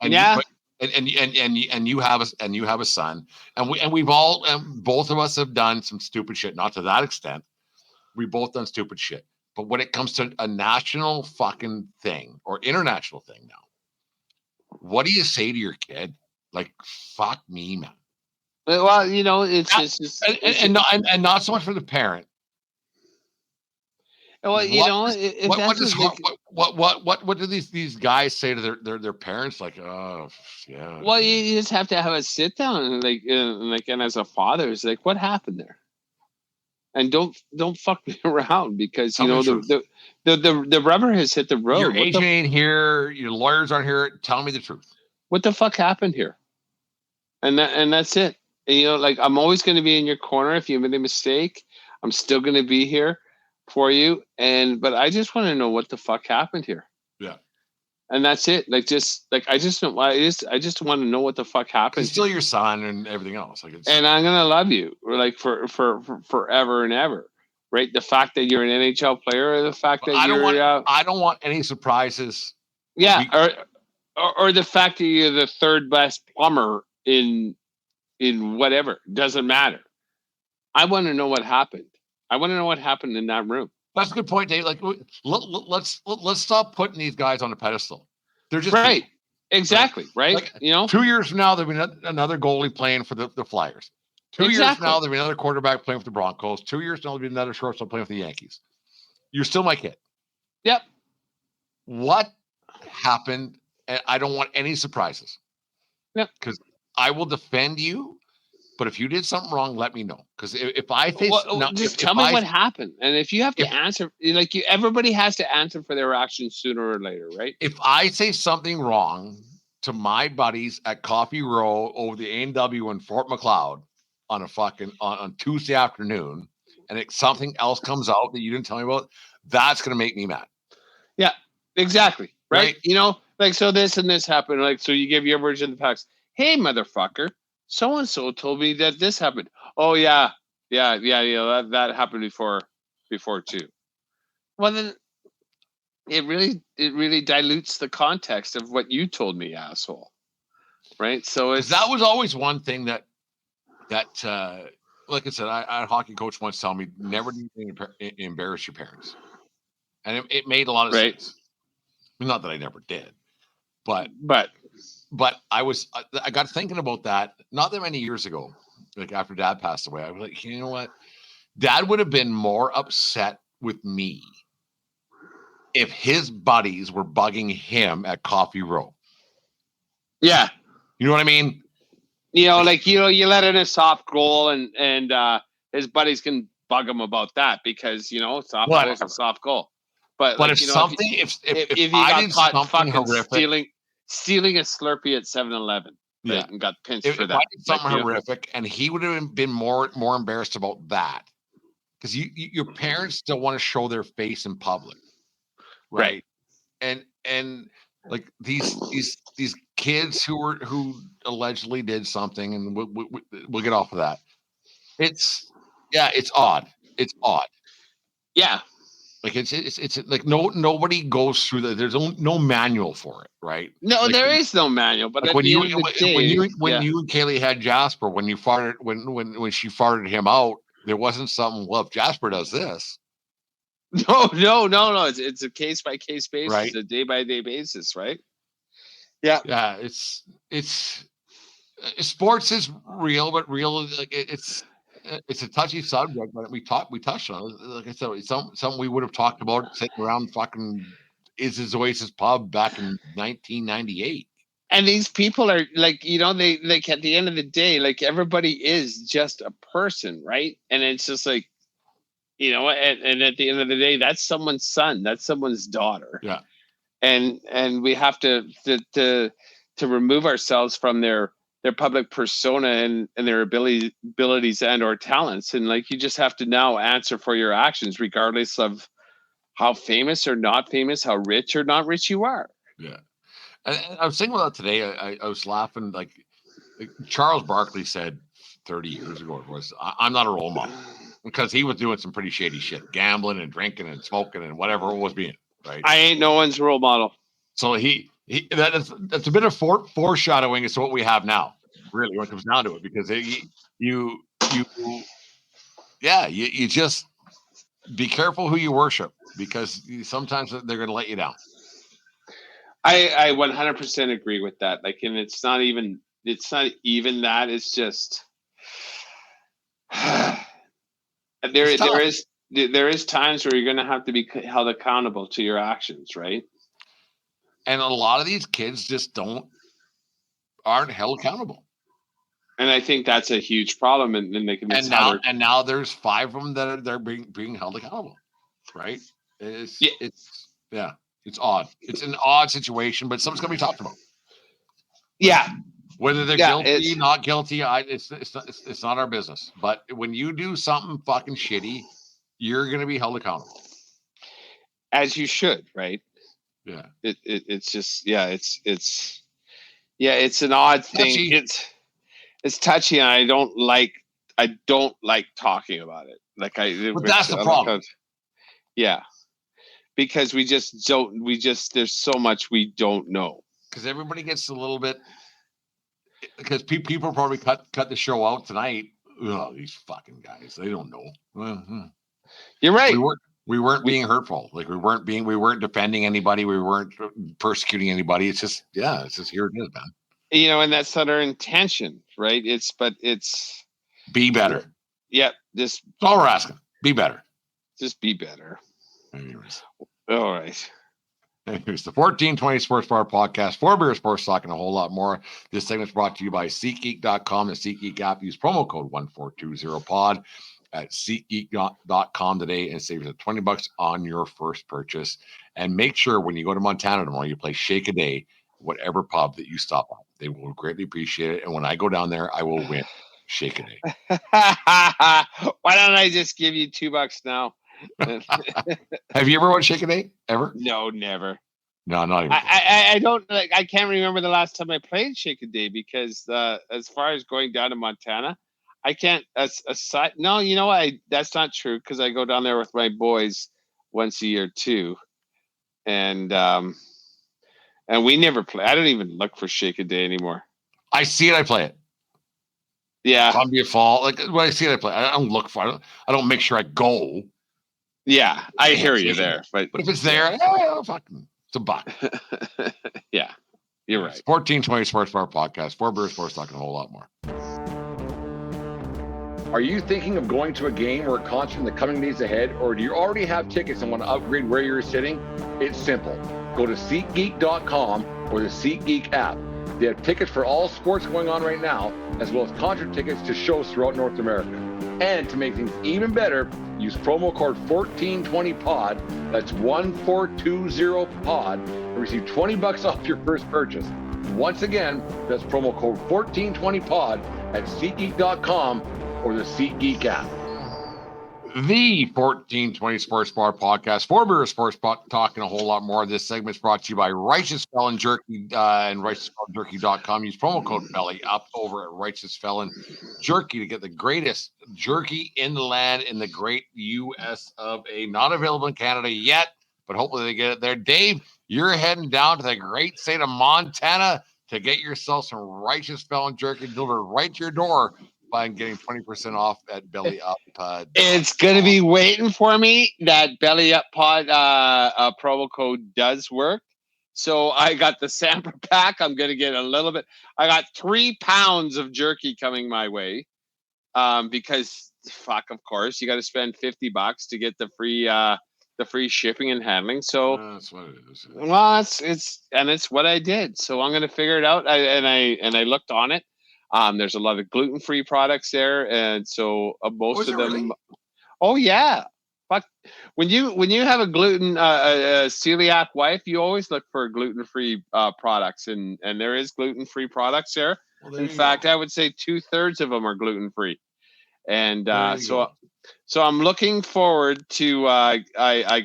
And yeah. And you have a son, and we've all, and both of us have done some stupid shit. Not to that extent, we both done stupid shit. But when it comes to a national fucking thing or international thing now, what do you say to your kid? Like, fuck me, man. Well, you know, it's not so much for the parent. Well, you know, what do these guys say to their parents? Like, oh, yeah. Well, you just have to have a sit down and as a father, it's like, what happened there? And don't fuck me around, because you know the rubber has hit the road. Your agent ain't here. Your lawyers aren't here. Tell me the truth. What the fuck happened here? And that's it. And, you know, like, I'm always going to be in your corner. If you made a mistake, I'm still going to be here for you. But I just want to know what the fuck happened here. Yeah. And that's it. I just want to know what the fuck happened. It's still your son and everything else. Like, and I'm gonna love you for forever and ever. Right? The fact that you're an NHL player, or the fact that I don't want any surprises. Yeah, or the fact that you're the third best plumber in whatever. Doesn't matter. I want to know what happened. I want to know what happened in that room. That's a good point, Dave. Like, let's stop putting these guys on a pedestal. They're just right. People. Exactly. Right. Like, you know, 2 years from now, there'll be another goalie playing for the Flyers. 2 years from now, there'll be another quarterback playing for the Broncos. 2 years from now, there'll be another shortstop playing for the Yankees. You're still my kid. Yep. What happened? And I don't want any surprises. Yep. Because I will defend you. But if you did something wrong, let me know. Because if I face, just tell me what happened. And if you have to answer, like, everybody has to answer for their actions sooner or later, right? If I say something wrong to my buddies at Coffee Row over the A&W in Fort McLeod on a fucking on Tuesday afternoon, and something else comes out that you didn't tell me about, that's gonna make me mad. Yeah, exactly. Right? You know, like, so this and this happened. Like, so you give your version of the facts. Hey, motherfucker. So-and-so told me that this happened. Oh, yeah. That happened before too. Well, then it really dilutes the context of what you told me, asshole. Right? So that was always one thing that like I said, I had a hockey coach once tell me, never do anything to embarrass your parents. And it made a lot of sense. I mean, not that I never did, but I got thinking about that not that many years ago, like after Dad passed away. I was like, you know what? Dad would have been more upset with me if his buddies were bugging him at Coffee Row. Yeah. You know what I mean? You know, like, you let in a soft goal and his buddies can bug him about that because, you know, soft goal is a soft goal. But like, if you got caught fucking horrific, stealing a Slurpee at 7-Eleven, right, and got pinched for that. I did something horrific, and he would have been more embarrassed about that, because your parents still want to show their face in public, right? And like these kids who allegedly did something, and we'll get off of that. It's odd. It's odd. Yeah. Like it's like nobody goes through that. There's no manual for it, right? No, Like, there is no manual. But like at when the you end of the day, when you and Kaylee had Jasper, when you farted when she farted him out, there wasn't something. Well, if Jasper does this, no. It's a case by case basis, right? a day by day basis, right? Yeah. Yeah, it's sports is real, but real like it's a touchy subject. But we touched on it. Like I said, it's something we would have talked about sitting around fucking Iz's Oasis pub back in 1998. And these people are like, they like at the end of the day, like everybody is just a person, right? And it's just like, and at the end of the day, that's someone's son, that's someone's daughter. Yeah. And we have to remove ourselves from their public persona and their abilities and or talents. And like, you just have to now answer for your actions, regardless of how famous or not famous, how rich or not rich you are. Yeah. And I was thinking about that today. I was laughing, like Charles Barkley said 30 years ago, it was, I'm not a role model, because he was doing some pretty shady shit, gambling and drinking and smoking and whatever it was being, right? I ain't no one's role model. So that's a bit of foreshadowing as to what we have now, really, when it comes down to it, because you just be careful who you worship, because sometimes they're going to let you down. I 100% agree with that. Like, and it's not even that. It's just there is times where you're going to have to be held accountable to your actions, right? And a lot of these kids just aren't held accountable. And I think that's a huge problem. And they can. And now there's 5 of them that they're being held accountable, right? It's odd. It's an odd situation, but something's going to be talked about. Yeah. Whether they're guilty, not guilty, it's not our business. But when you do something fucking shitty, you're going to be held accountable. As you should, right? Yeah. It's just, it's an odd thing. Touchy. It's touchy, and I don't like talking about it. Like but that's the problem. Because there's so much we don't know. Because everybody gets a little bit, because people probably cut the show out tonight. Oh, these fucking guys, they don't know. You're right. We weren't being hurtful. Like we weren't defending anybody. We weren't persecuting anybody. It's just here it is, man. And that's not our intention, right? It's be better. Yeah. That's all we're asking. Be better. Just be better. Anyways. All right. Here's the 1420 Sports Bar Podcast, 4 beer, sports talk, and a whole lot more. This segment is brought to you by SeatGeek.com, the SeatGeek app. Use promo code 1420pod at SeatGeek.com today and save you $20 on your first purchase. And make sure when you go to Montana tomorrow, you play Shake a Day, whatever pub that you stop at. They will greatly appreciate it. And when I go down there, I will win Shake a Day. Why don't I just give you $2 now? Have you ever won Shake a Day? Ever? No, never. No, not even. I don't like. I can't remember the last time I played Shake a Day, because as far as going down to Montana, I can't. Aside, no, you know what? That's not true, because I go down there with my boys once a year too, and we never play. I don't even look for Shake a Day anymore. I see it. I play it. Yeah. Columbia Fall. Like when I see it, I play. I don't look for it. I don't make sure I go. Yeah, I hear you there. But if it's there, fucking, it's a buck. Yeah, you're right. 1420 Sports Bar Podcast, 4 beer, sports talk, and a whole lot more. Are you thinking of going to a game or a concert in the coming days ahead, or do you already have tickets and want to upgrade where you're sitting? It's simple. Go to SeatGeek.com or the SeatGeek app. They have tickets for all sports going on right now, as well as concert tickets to shows throughout North America. And to make things even better, use promo code 1420pod, that's 1420pod, and receive $20 off your first purchase. Once again, that's promo code 1420pod at SeatGeek.com or the SeatGeek app. The 1420 Sports Bar Podcast, for Beer Sports Bar, talking a whole lot more. This segment is brought to you by Righteous Felon Jerky and RighteousFelonJerky.com. Use promo code Belly Up over at Righteous Felon Jerky to get the greatest jerky in the land in the great U.S. of A. Not available in Canada yet, but hopefully they get it there. Dave, you're heading down to the great state of Montana to get yourself some Righteous Felon Jerky delivered right to your door by getting 20% off at Belly Up. It's going to be waiting for me. That Belly Up Pod promo code does work. So I got the sample pack. I'm going to get a little bit. I got 3 pounds of jerky coming my way because, fuck, of course, you got to spend $50 to get the free shipping and handling. So that's what it is. Well, it's what I did. So I'm going to figure it out. I looked on it. There's a lot of gluten-free products there, and so most of them. Really? Oh yeah, fuck. When you have a celiac wife, you always look for gluten-free products, and there is gluten-free products there. Well, In fact, I would say 2/3 of them are gluten-free, and so I'm looking forward to. I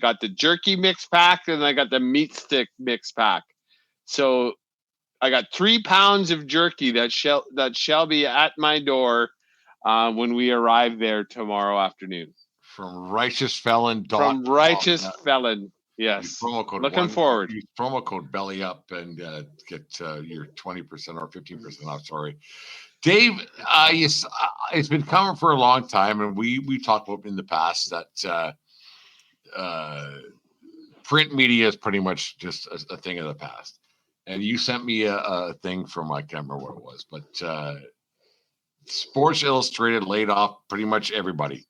got the jerky mix pack, and I got the meat stick mix pack. So I got 3 pounds of jerky that shall be at my door when we arrive there tomorrow afternoon. From Righteous Felon. From Righteous Felon. Yes. Looking forward. Use promo code Belly Up and get your 20% or 15% off. Sorry, Dave. It's been coming for a long time, and we talked about in the past that print media is pretty much just a thing of the past. And you sent me a thing from, I can't remember what it was, but Sports Illustrated laid off pretty much everybody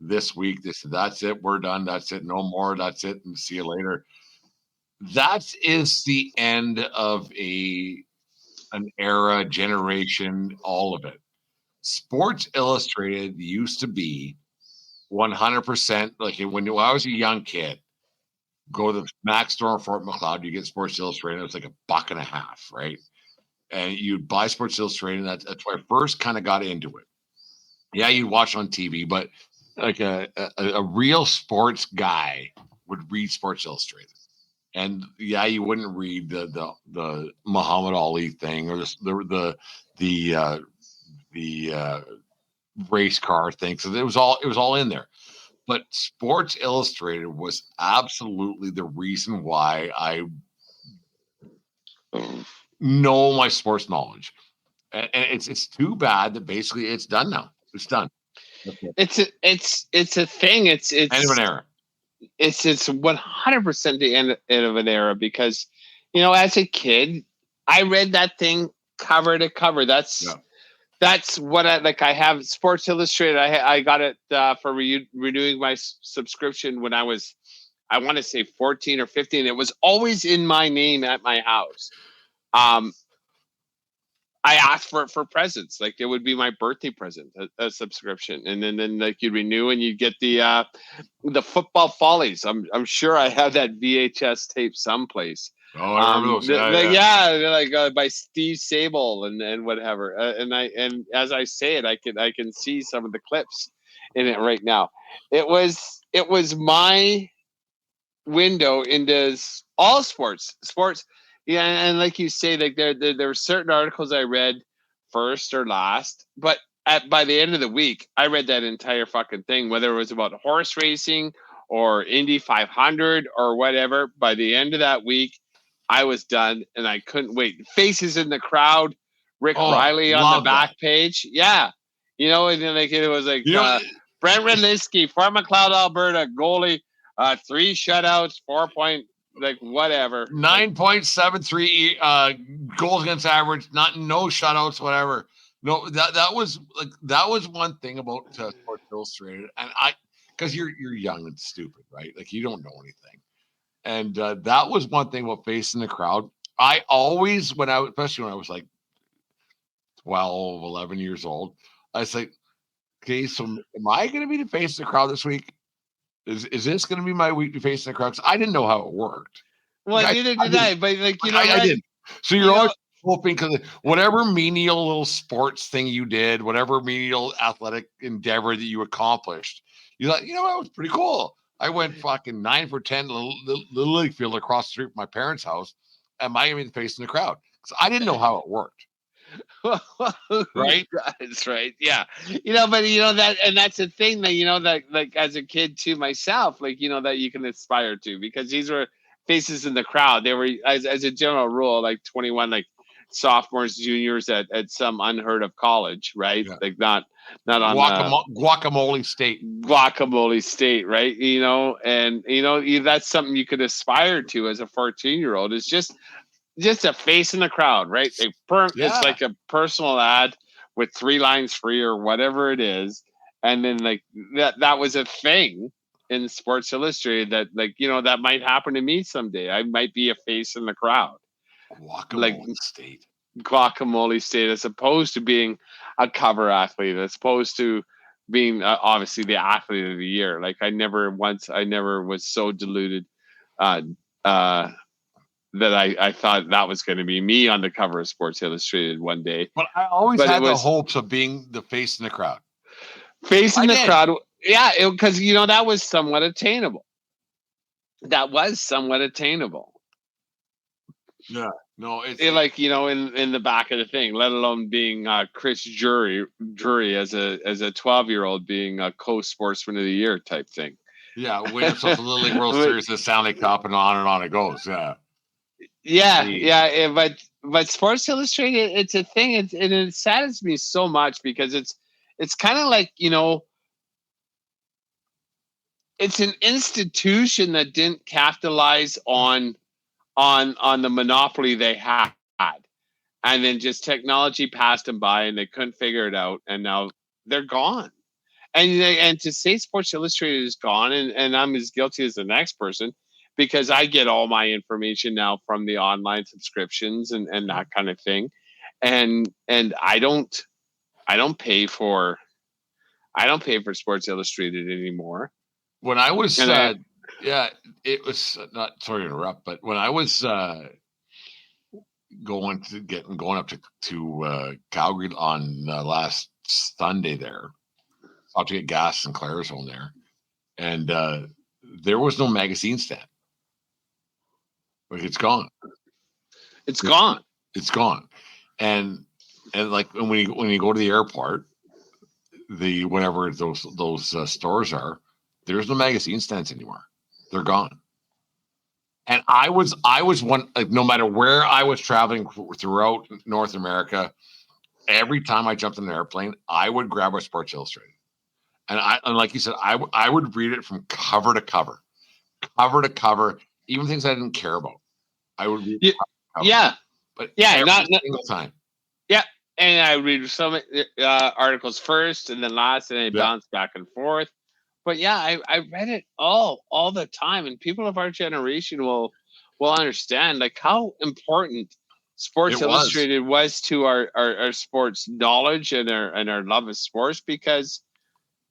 this week. They said, that's it. We're done. That's it. No more. That's it. And see you later. That is the end of an era, generation, all of it. Sports Illustrated used to be 100%, like when I was a young kid, go to the Mac store in Fort McLeod, you get Sports Illustrated. It's like $1.50, right? And you'd buy Sports Illustrated. And that's where I first kind of got into it. Yeah, you'd watch on TV, but like a real sports guy would read Sports Illustrated. And yeah, you wouldn't read the Muhammad Ali thing or the race car thing. So it was all in there. But Sports Illustrated was absolutely the reason why I know my sports knowledge. And it's too bad that basically it's done now. It's done. It's a thing. It's end of an era. It's 100% the end of an era because, as a kid, I read that thing cover to cover. That's what I have Sports Illustrated. I got it for renewing my subscription when I was, I want to say 14 or 15. It was always in my name at my house. I asked for it for presents. Like it would be my birthday present, a subscription. And then like you renew and you get the Football Follies. I'm sure I have that VHS tape someplace. Oh, I remember those. Like by Steve Sable and whatever. And as I say it, I can see some of the clips in it right now. It was my window into all sports. Yeah, and like you say, like there were certain articles I read first or last, but by the end of the week, I read that entire fucking thing, whether it was about horse racing or Indy 500 or whatever. By the end of that week, I was done, and I couldn't wait. Faces in the crowd, Rick Riley on the back page. Yeah. And then like it was like Brent Rudlisky, Fort McLeod, Alberta, goalie, 3 shutouts, 4 point, like whatever. 9.73 goals against average, no shutouts, whatever. No, that was one thing about Sports Illustrated, and because you're young and stupid, right? Like you don't know anything. And that was one thing about facing the crowd. I always, especially when I was like 12, 11 years old, I was like, okay, so am I going to be the face of the crowd this week? Is this going to be my week to face the crowd? I didn't know how it worked. Well, neither did I. But like, I didn't. So you're always hoping because whatever menial little sports thing you did, whatever menial athletic endeavor that you accomplished, You thought, that was pretty cool. I went fucking 9 for 10 to the Little League field across the street from my parents' house, and Miami facing the crowd. So I didn't know how it worked. Right? That's right. Yeah. But that's the thing that, that like as a kid too, myself, like, that you can aspire to, because these were faces in the crowd. They were, as a general rule, like 21, like sophomores, juniors at some unheard of college, right? Yeah. Like not on Guacamole State. Guacamole State, right? And that's something you could aspire to as a 14-year-old, is just a face in the crowd, right? It's like a personal ad with 3 lines free or whatever it is. And then like that was a thing in Sports Illustrated that, like, that might happen to me someday. I might be a face in the crowd. Guacamole State, as opposed to being a cover athlete, as opposed to being obviously the athlete of the year. Like I never was so deluded that I thought that was going to be me on the cover of Sports Illustrated one day. But I always had the hopes of being the face in the crowd. Crowd. Yeah, because, that was somewhat attainable. Yeah. No, it's like, in the back of the thing, let alone being Chris Drury as a 12-year-old being a co-sportsman of the year type thing. Yeah, win yourself a Little League World Series, the Stanley Cup, and on it goes. Yeah. But Sports Illustrated, it's a thing. And it saddens me so much, because it's kind of like, it's an institution that didn't capitalize on the monopoly they had, and then just technology passed them by and they couldn't figure it out, and now they're gone. And to say Sports Illustrated is gone, and I'm as guilty as the next person, because I get all my information now from the online subscriptions and that kind of thing, and I don't pay for Sports Illustrated anymup, When I was it was not, sorry to interrupt, but when I was going up to Calgary on last Sunday there, out to get gas in Claresholm there, and there was no magazine stand. Like it's gone. It's gone. And like when you go to the airport, whatever those stores are, there's no magazine stands anymore. They're gone. And I was one, like, no matter where I was traveling throughout North America, every time I jumped in an airplane, I would grab a Sports Illustrated. And like you said, I would read it from cover to cover, even things I didn't care about. I would read every single time. Yeah, and I read some articles first and then last, and I bounce back and forth. But yeah, I read it all the time, and people of our generation will understand like how important Sports Illustrated was to our sports knowledge and our love of sports, because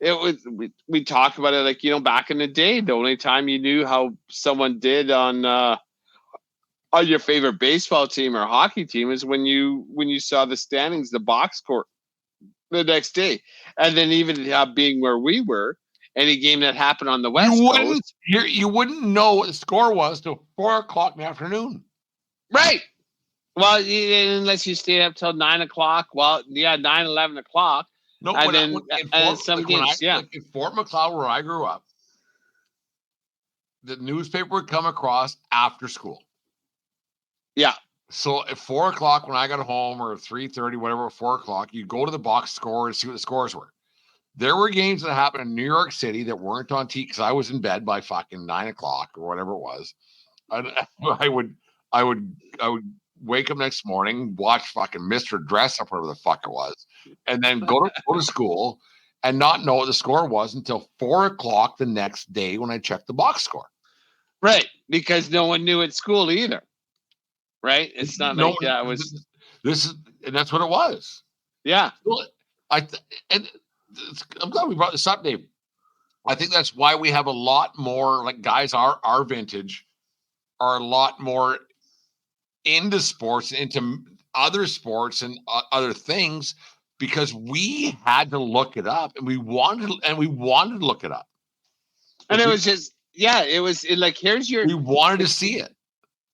it was we talk about it like, back in the day, the only time you knew how someone did on your favorite baseball team or hockey team is when you saw the standings, the box score the next day. And then even being where we were, any game that happened on the West Coast, you wouldn't know what the score was till 4:00 in the afternoon. Right. Well, unless you stayed up till 9 o'clock. Well, 11 o'clock. No, and in Fort McLeod, where I grew up, the newspaper would come across after school. Yeah. So at 4:00 when I got home, or 3:30, whatever, 4:00, you go to the box score and see what the scores were. There were games that happened in New York City that weren't on TV because I was in bed by fucking 9 o'clock or whatever it was. I would wake up next morning, watch fucking Mr. Dress Up, whatever the fuck it was, and then go to school and not know what the score was until 4:00 the next day when I checked the box score. Right, because no one knew at school either. Right, it's not like that was. And that's what it was. Yeah, I'm glad we brought this up, Dave. I think that's why we have a lot more, like, guys our vintage are a lot more into sports, into other sports and other things, because we had to look it up, and we wanted to look it up. And it was just, yeah, like, here's your. We wanted to see it.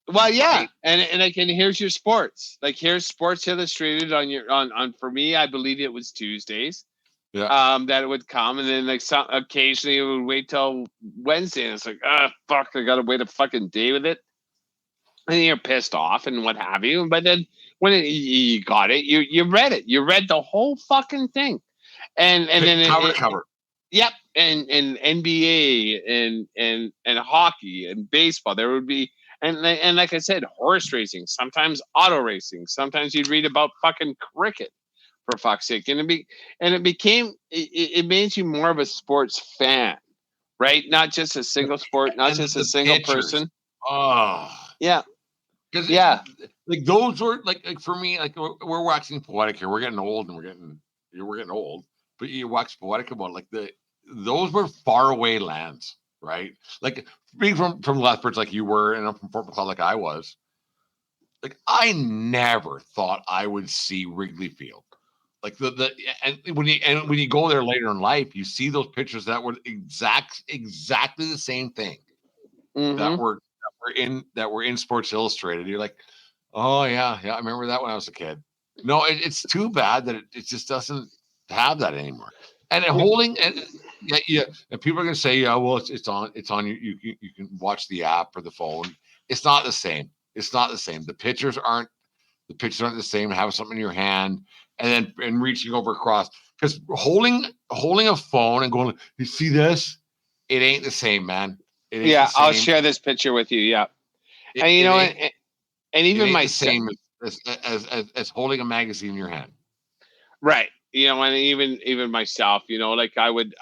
Well, yeah, right? and again, here's your sports. Like, here's Sports Illustrated on for me. I believe it was Tuesdays. Yeah. That it would come, and then like occasionally it would wait till Wednesday, and it's like, fuck, I gotta wait a fucking day with it, and you're pissed off and what have you. But then when you got it, you read it, you read the whole fucking thing, and then cover to cover. Yep, and NBA and hockey and baseball, there would be. And like I said, horse racing, sometimes auto racing, sometimes you'd read about fucking cricket, for fuck's sake. And it made you more of a sports fan, right? Not just a single sport, not just a single person. Oh, yeah. Because like those were like for me, like we're watching Poetic here. We're getting old, and we're getting old. But you watch Poetic about like those were faraway lands, right? Like being from Lethbridge, like you were, and I'm from Fort Macleod, like I was. Like I never thought I would see Wrigley Field. Like and when you go there later in life, you see those pictures that were exactly the same thing that were in Sports Illustrated. You're like, oh yeah, I remember that when I was a kid. No, it's too bad that it just doesn't have that anymore. And holding and and people are gonna say, yeah, well, it's on you can watch the app or the phone. It's not the same. It's not the same. The pictures aren't the same. Have something in your hand and reaching over across, because holding a phone and going, you see this? It ain't the same, man. Yeah, I'll share this picture with you. Yeah, and you know, and even my same as holding a magazine in your hand, right? You know, and even myself, you know, like I would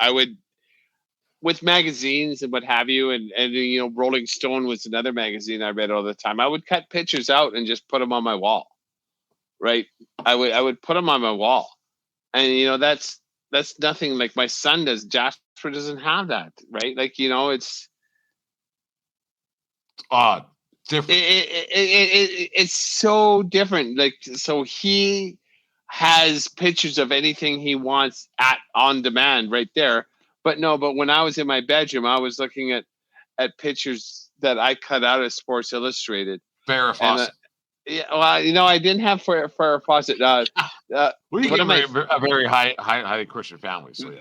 with magazines and what have you, and you know, Rolling Stone was another magazine I read all the time. I would cut pictures out and just put them on my wall, right? I would put them on my wall, and you know, that's nothing like my son does. Jasper doesn't have that, right? Like, you know, it's odd, different. It's so different. Like, so he has pictures of anything he wants on demand right there. But when I was in my bedroom, I was looking at pictures that I cut out of Sports Illustrated. Farrah Fawcett. Yeah, well, you know, I didn't have Farrah Fawcett. We came from a very highly Christian family. So yeah.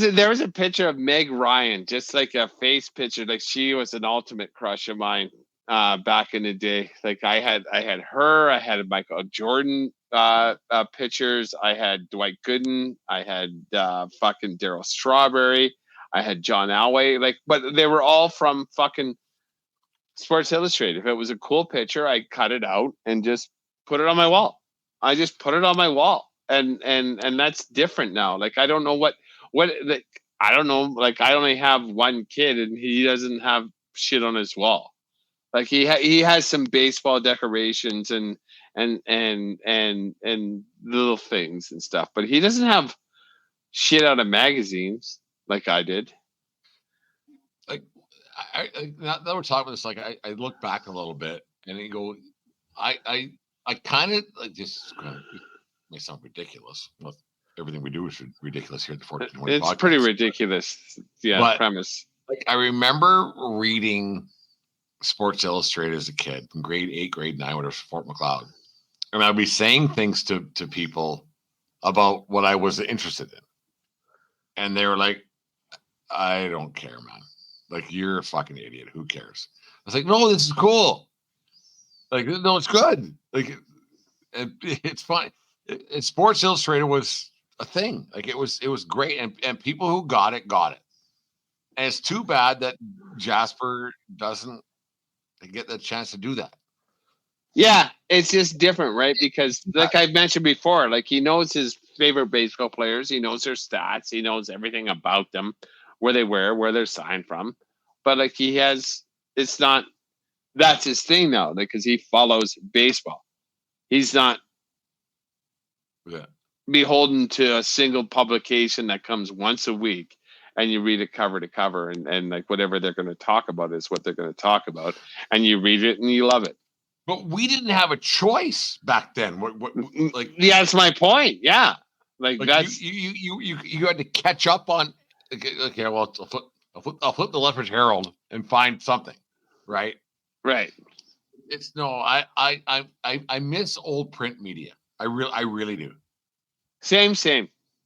There was a picture of Meg Ryan, just like a face picture. Like, she was an ultimate crush of mine back in the day. Like, I had her. I had Michael Jordan pictures. I had Dwight Gooden. I had fucking Darryl Strawberry. I had John Elway. Like, but they were all from fucking Sports Illustrated. If it was a cool picture, I cut it out and just put it on my wall. I just put it on my wall, and that's different now. Like, I don't know what like, I don't know. Like, I only have one kid, and he doesn't have shit on his wall. Like, he has some baseball decorations and little things and stuff, but he doesn't have shit out of magazines like I did. Like, I now that we're talking about this, like I look back a little bit and you go, I kind of like, just kind of may sound ridiculous. Well, everything we do is ridiculous here at the 1420 It's podcast. Pretty ridiculous, yeah. But, premise. Like, I remember reading Sports Illustrated as a kid in grade 8, grade 9, whatever, Fort Macleod, and I'd be saying things to people about what I was interested in, and they were like, "I don't care, man. Like, you're a fucking idiot. Who cares?" I was like, "No, this is cool. Like, no, it's good. Like, it's fine." Sports Illustrated was a thing. Like, it was great, and people who got it. And it's too bad that Jasper doesn't get the chance to do that. Yeah, it's just different, right? Because like I mentioned before, like, he knows his favorite baseball players, he knows their stats, he knows everything about them, where they were, where they're signed from. But like, that's his thing now, because he follows baseball. He's not beholden to a single publication that comes once a week and you read it cover to cover, and like, whatever they're going to talk about is what they're going to talk about, and you read it and you love it. But we didn't have a choice back then. What like? Yeah, that's my point. Yeah, like that's you had to catch up on. Okay, well, I'll flip the Lethbridge Herald and find something, right? Right. It's no, I miss old print media. I really do. Same.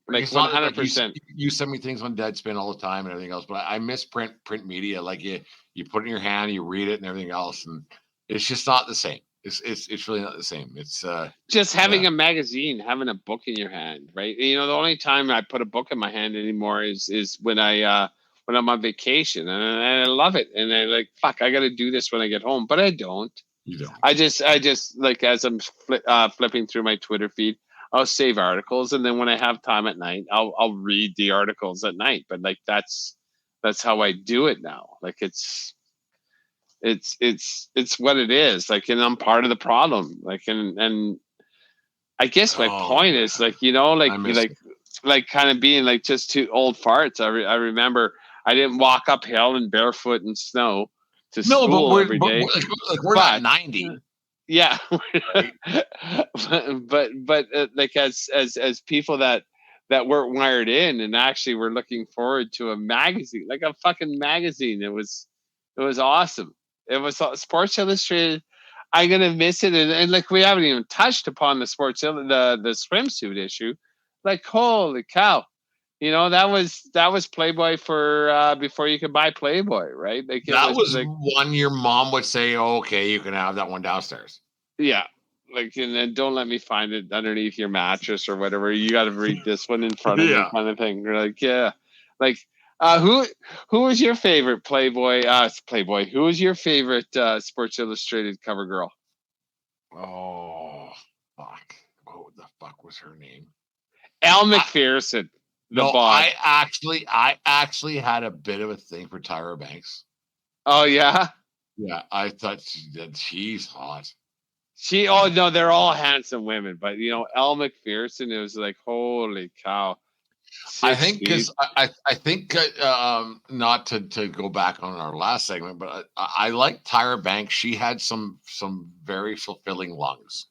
Like It's not like 100%. you send me things on Deadspin all the time and everything else, but I miss print media. Like you put it in your hand, you read it and everything else, and it's just not the same. It's really not the same. It's Just having a magazine, having a book in your hand, right? You know, the only time I put a book in my hand anymore is when I'm on vacation, and I love it, and I like, fuck, I got to do this when I get home, but I don't. You don't. I just like, as I'm flipping through my Twitter feed, I'll save articles, and then when I have time at night, I'll read the articles at night. But like that's how I do it now. Like it's what it is. Like, and I'm part of the problem. Like, and I guess my point is, like, you know, like kind of being like just two old farts. I remember I didn't walk uphill and barefoot in snow to school every day. We're not 90. Yeah, right? but like as people that weren't wired in and actually were looking forward to a magazine, like a fucking magazine. It was awesome. It was Sports Illustrated. I'm gonna miss it, and like we haven't even touched upon the the swimsuit issue. Like, holy cow, you know, that was Playboy for before you could buy Playboy, right? Like that was like one your mom would say, oh, okay, you can have that one downstairs. Yeah. Like, and then don't let me find it underneath your mattress or whatever. You got to read this one in front of me, kind of thing. You're like, yeah. Like, who was your favorite Playboy? Who was your favorite Sports Illustrated cover girl? Oh, fuck. What the fuck was her name? Elle McPherson. I actually had a bit of a thing for Tyra Banks. Oh, yeah? Yeah, I thought she's hot. No, they're all handsome women, but you know, Elle McPherson, it was like, holy cow. 60s. I think because I think not to go back on our last segment, but I like Tyra Banks. She had some very fulfilling lungs.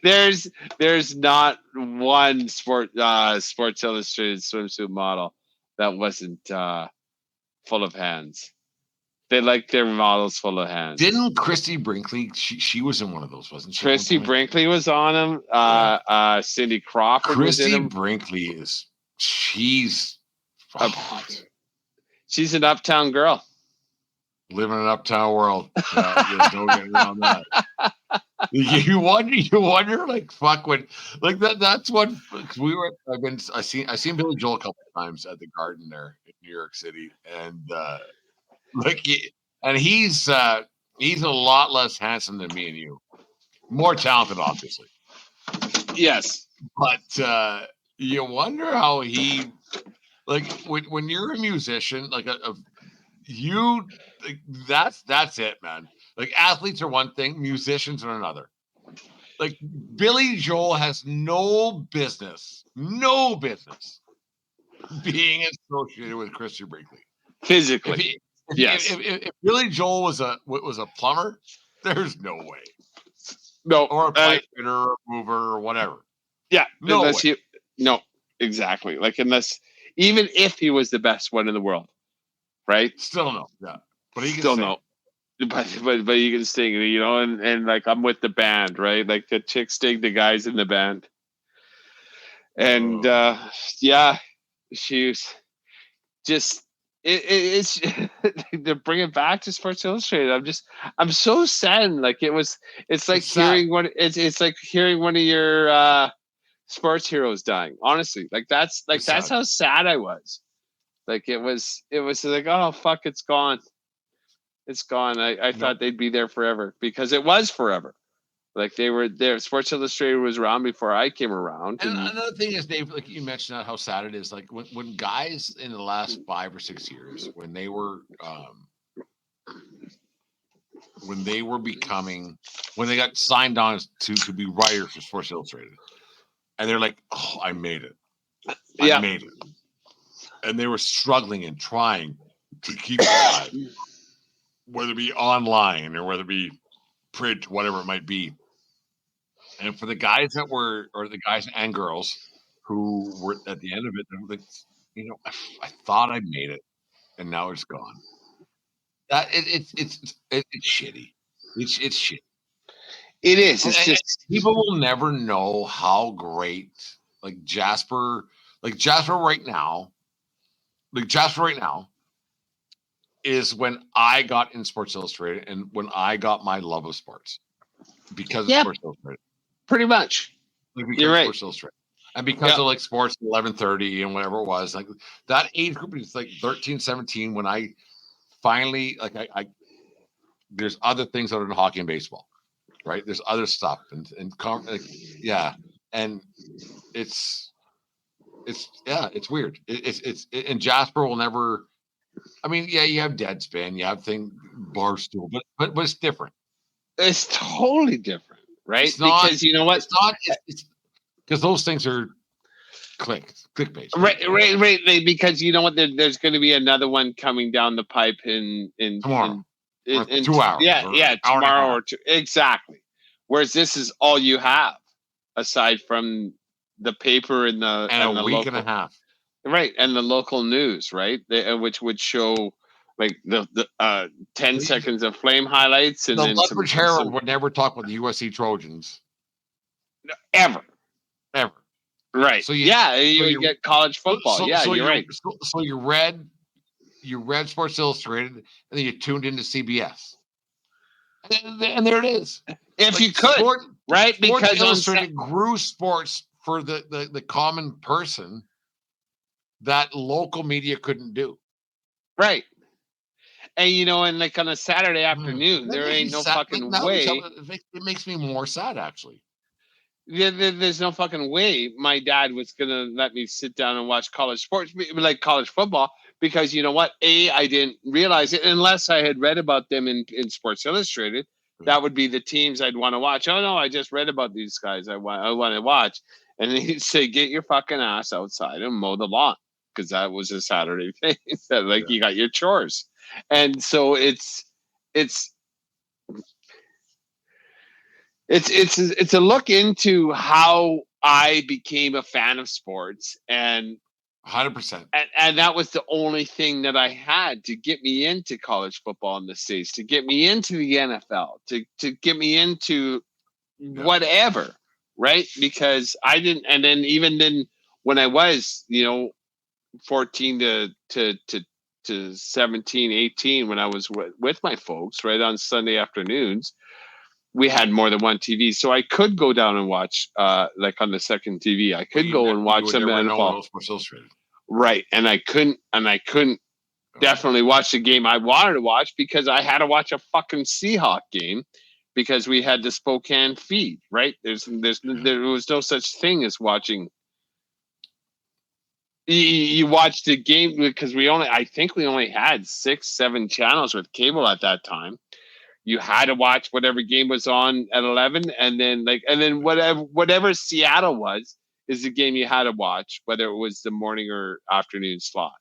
There's not one Sports Illustrated swimsuit model that wasn't full of hands. They like their models full of hands. Didn't Christy Brinkley? She was in one of those, wasn't she? Christy Brinkley was on them. Cindy Crawford was in them. Christy Brinkley she's hot. She's an uptown girl. Living in an uptown world. There's no getting around that. You wonder, like, fuck, when, like, that's what, we were. I seen Billy Joel a couple of times at the Garden there in New York City, and he's a lot less handsome than me and you. More talented, obviously. Yes, but you wonder how he, like, when you're a musician, like that's it, man. Like, athletes are one thing, musicians are another. Like, Billy Joel has no business being associated with Christy Brinkley. Physically. If Billy Joel was a plumber, there's no way. No. Or a pipe fitter or a mover or whatever. Yeah. No way. No, exactly. Like, unless, even if he was the best one in the world, right? Still no. Yeah. But he can still sing. No. But you can sing, you know, and like, I'm with the band, right? Like, the chicks dig the guys in the band. And she's just it's to bring it back to Sports Illustrated. I'm so saddened. Like, it's like hearing one of your sports heroes dying. Honestly, like that's how sad I was. Like, it was like, oh fuck, it's gone. It's gone. I thought they'd be there forever, because it was forever. Like, they were there. Sports Illustrated was around before I came around. And another thing is, Dave, like you mentioned, how sad it is. Like, when guys in the last 5 or 6 years, when they got signed on to be writers for Sports Illustrated, and they're like, oh, I made it. I made it. And they were struggling and trying to keep alive, whether it be online or whether it be print, whatever it might be. And for the guys or the guys and girls who were at the end of it, I thought I made it, and now it's gone. It's shitty. It's shitty. It is. It's And just people will never know how great Jasper right now. Jasper right now is when I got in Sports Illustrated and when I got my love of sports because of Sports Illustrated. Pretty much. Because You're of right. Sports Illustrated. And because of sports 11:30 and whatever it was, that age group is 13, 17 when I finally I there's other things other than hockey and baseball, right? There's other stuff and and it's weird. And Jasper will never. I mean, you have Deadspin, you have Barstool, but it's different. It's totally different, right? It's not, because you know what? It's not. It's because those things are clickbait. Right. Because you know what? There's going to be another one coming down the pipe in tomorrow. In 2 hours. Tomorrow or two. Exactly. Whereas this is all you have, aside from the paper and a week and a half. Right, and the local news, right, which would show the 10 seconds of flame highlights, and the then Lethbridge Herald would never talk about the USC Trojans ever. Right. So you get college football. You're right. So you read Sports Illustrated, and then you tuned into CBS, and there it is. If you could, right? Sports Illustrated grew sports for the common person that local media couldn't do. Right. And and on a Saturday afternoon, there ain't no fucking way. It makes me more sad, actually. There's no fucking way my dad was gonna let me sit down and watch college sports, like college football, because you know what? I didn't realize it unless I had read about them in Sports Illustrated. That would be the teams I'd want to watch. Oh no, I just read about these guys. I want to watch, and he'd say, "Get your fucking ass outside and mow the lawn," because that was a Saturday thing. You got your chores, and so it's a look into how I became a fan of sports, and 100%. And that was the only thing that I had to get me into college football in the States, to get me into the NFL, to get me into whatever, right? Because I didn't, and then even then when I was, 14 to 17, 18, when I was with my folks, right, on Sunday afternoons, we had more than one TV, so I could go down and watch, on the second TV. I could go and watch some NFL. Right, and I couldn't definitely watch the game I wanted to watch because I had to watch a fucking Seahawk game because we had the Spokane feed. Right, there was no such thing as watching. You watched the game because I think we only had 6-7 channels with cable at that time. You had to watch whatever game was on at 11, and then whatever Seattle was is the game you had to watch, whether it was the morning or afternoon slot.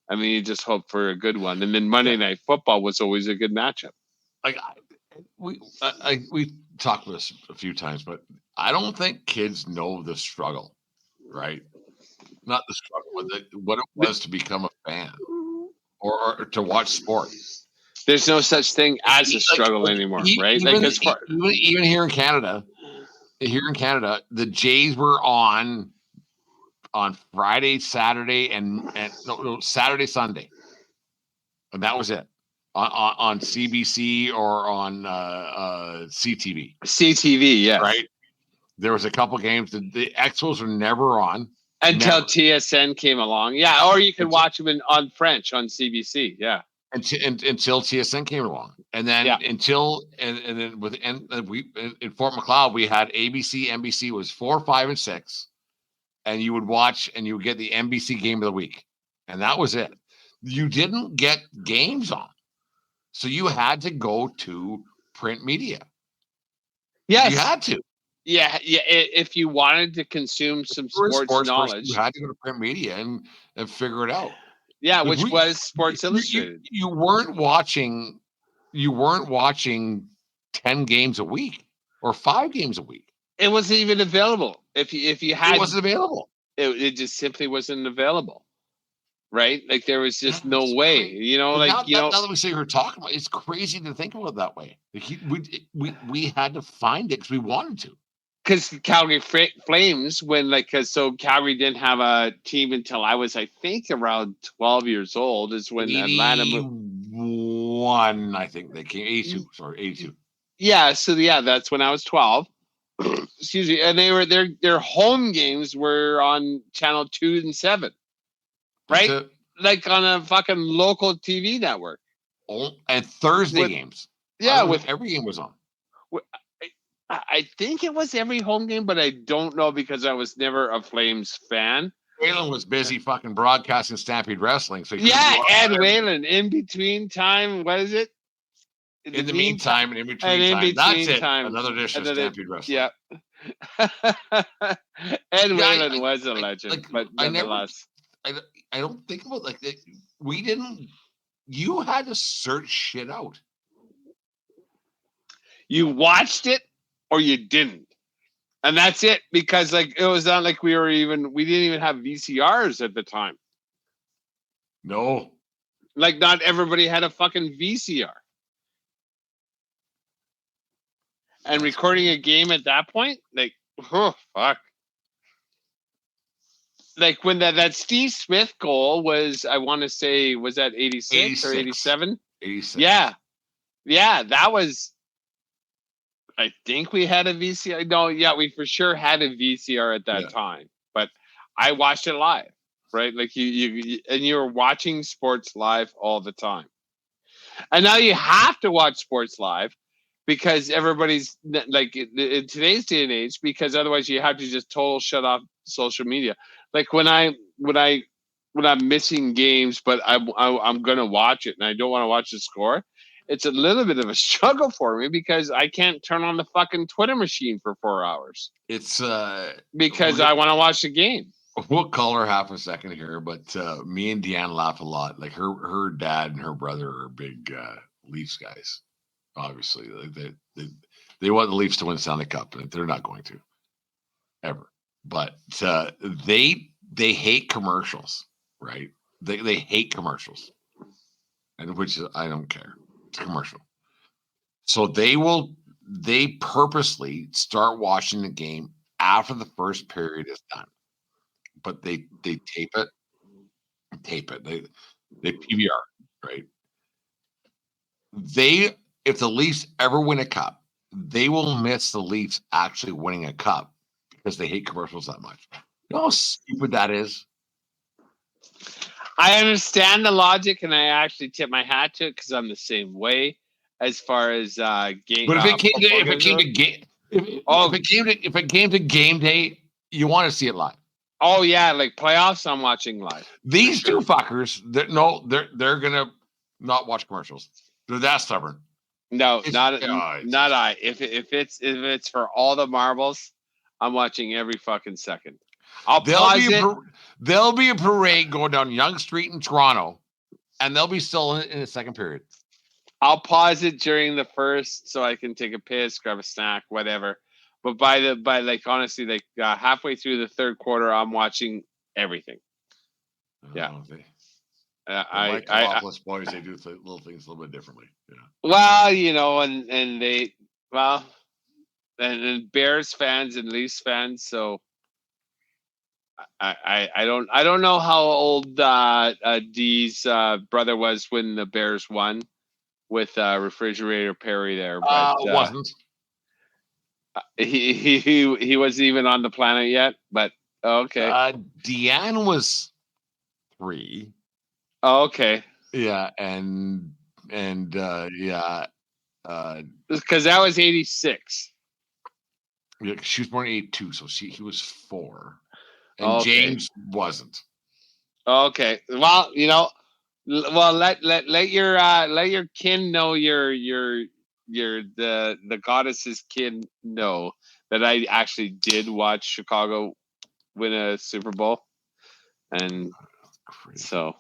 I mean, you just hope for a good one. And then Monday Night Football was always a good matchup. We talked about this a few times, but I don't think kids know the struggle, right? Not the struggle, what it was to become a fan or to watch sports. There's no such thing as a struggle anymore, right? Even here in Canada, the Jays were on Friday, Saturday, and Saturday, Sunday, and that was it on CBC or on CTV. CTV, yeah, right. There was a couple games. The Expos were never on until TSN came along. Yeah, or you could watch them on French on CBC. Yeah. Until TSN came along, and then in Fort Macleod we had ABC. NBC was 4, 5, and 6, and you would watch and you would get the NBC game of the week, and that was it. You didn't get games on, so you had to go to print media. Yes, you had to. Yeah. If you wanted to consume some sports knowledge, you had to go to print media and figure it out. Yeah, which was Sports Illustrated. You weren't watching 10 games a week or 5 games a week. It wasn't even available. If you had, it wasn't available. It just simply wasn't available. right? Like there was just That no was way, crazy. you know, Well, like, now that we say we're talking about, it's crazy to think about it that way. Like we had to find it because we wanted to. because Calgary Flames, when because so Calgary didn't have a team until I was, I think, around 12 years old, is when Atlanta moved. 81, I think they came. 82, sorry, 82. Yeah, so that's when I was 12. Excuse me, and they were their home games were on channel 2 and 7, That's right? it. Like on a fucking local TV network. And Thursday With- games. Yeah, with every game was on. I think it was every home game, but I don't know because I was never a Flames fan. Whalen was busy fucking broadcasting Stampede Wrestling. So Ed Whalen, in between time, what is it? In the meantime and in between and in time. between That's it. time. Another edition of Stampede Wrestling. Yeah. Ed Whalen was a legend, but nonetheless. I don't think about we didn't. You had to search shit out. You watched it or you didn't. And that's it, because it was not like we didn't even have VCRs at the time. No. Like not everybody had a fucking VCR. And recording a game at that point, oh fuck. Like when that Steve Smith goal was, I want to say, was that 86 or 87? 86. Yeah. Yeah, that was, I think we had a VCR. No, yeah, we for sure had a VCR at that time. But I watched it live, right? Like you were watching sports live all the time. And now you have to watch sports live because everybody's like in today's day and age, because otherwise you have to just total shut off social media. Like when I'm missing games, but I'm gonna watch it and I don't want to watch the score, it's a little bit of a struggle for me because I can't turn on the fucking Twitter machine for 4 hours. It's because I want to watch the game. We'll call her half a second here, but me and Deanne laugh a lot. Like her dad and her brother are big Leafs guys. Obviously, they want the Leafs to win Stanley Cup, and they're not going to ever. But they hate commercials, right? They hate commercials, and which I don't care. It's a commercial. So they purposely start watching the game after the first period is done. But they tape it. They PVR, right? If the Leafs ever win a cup, they will miss the Leafs actually winning a cup because they hate commercials that much. You know how stupid that is? I understand the logic, and I actually tip my hat to it because I'm the same way as far as game. But if it came to game day, you want to see it live. Oh yeah, like playoffs, I'm watching live. These two fuckers, they're gonna not watch commercials. They're that stubborn. No, not I. If it's for all the marbles, I'm watching every fucking second. There'll be a parade going down Yonge Street in Toronto, and they'll be still in the second period. I'll pause it during the first so I can take a piss, grab a snack, whatever. But honestly, halfway through the third quarter, I'm watching everything. Yeah. Like boys, they do little things a little bit differently. Yeah. Well, and Bears fans and Leafs fans, so I don't know how old Dee's brother was when the Bears won with Refrigerator Perry there, but wasn't. He wasn't even on the planet yet, but okay. Deanne was 3. Oh, okay. Yeah, and yeah, because that was 86. Yeah, she was born in 82, so he was 4, and James wasn't. Okay, well, let your kin know the goddess's kin know that I actually did watch Chicago win a Super Bowl, and so.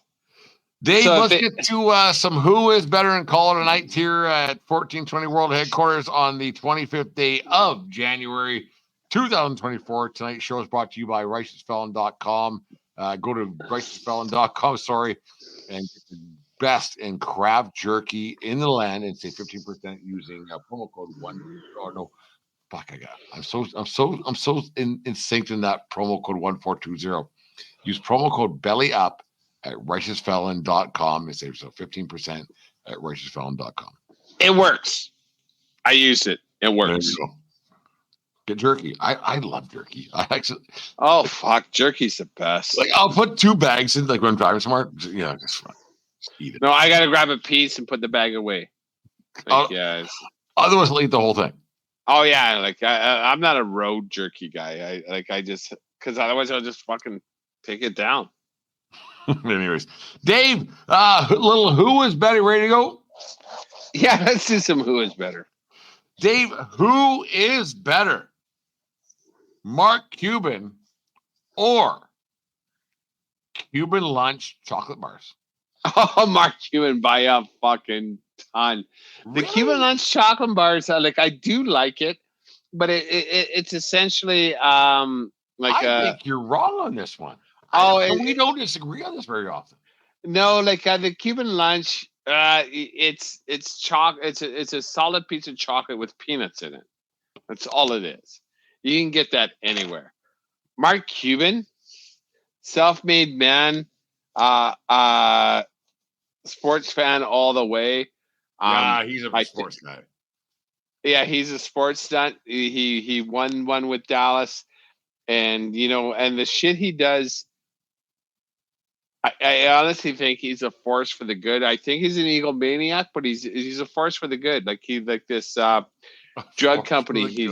Dave, let's get to some Who Is Better and call it a night here at 1420 World Headquarters on the 25th day of January 2024. Tonight's show is brought to you by righteousfelon.com. Go to righteousfelon.com, and get the best in craft jerky in the land and save 15% using promo code one. Or no, fuck, I'm so in sync in that promo code 1420. Use promo code belly up at righteousfelon.com and save yourself 15% at righteousfelon.com. It works. I use it. It works. Get jerky. I love jerky. I actually. Oh fuck, jerky's the best. Like I'll put 2 bags in, like when I'm driving somewhere. Yeah, just eat it. No, I gotta grab a piece and put the bag away. Like, Otherwise, I'll eat the whole thing. Oh yeah, like I'm not a road jerky guy. I just because otherwise I'll just fucking take it down. Anyways, Dave, little who is better? Ready to go? Yeah, let's do some who is better. Dave, who is better? Mark Cuban or Cuban Lunch chocolate bars? Oh, Mark Cuban by a fucking ton. The Really? Cuban Lunch chocolate bars, I do like it, but it's essentially I think you're wrong on this one. We don't disagree on this very often. No, the Cuban Lunch, it's chocolate. It's a solid piece of chocolate with peanuts in it. That's all it is. You can get that anywhere. Mark Cuban, self-made man, sports fan all the way. He's a sports guy. Yeah, he's a sports stunt. He won one with Dallas, and and the shit he does. I honestly think he's a force for the good. I think he's an egomaniac, but he's a force for the good. Like this drug company.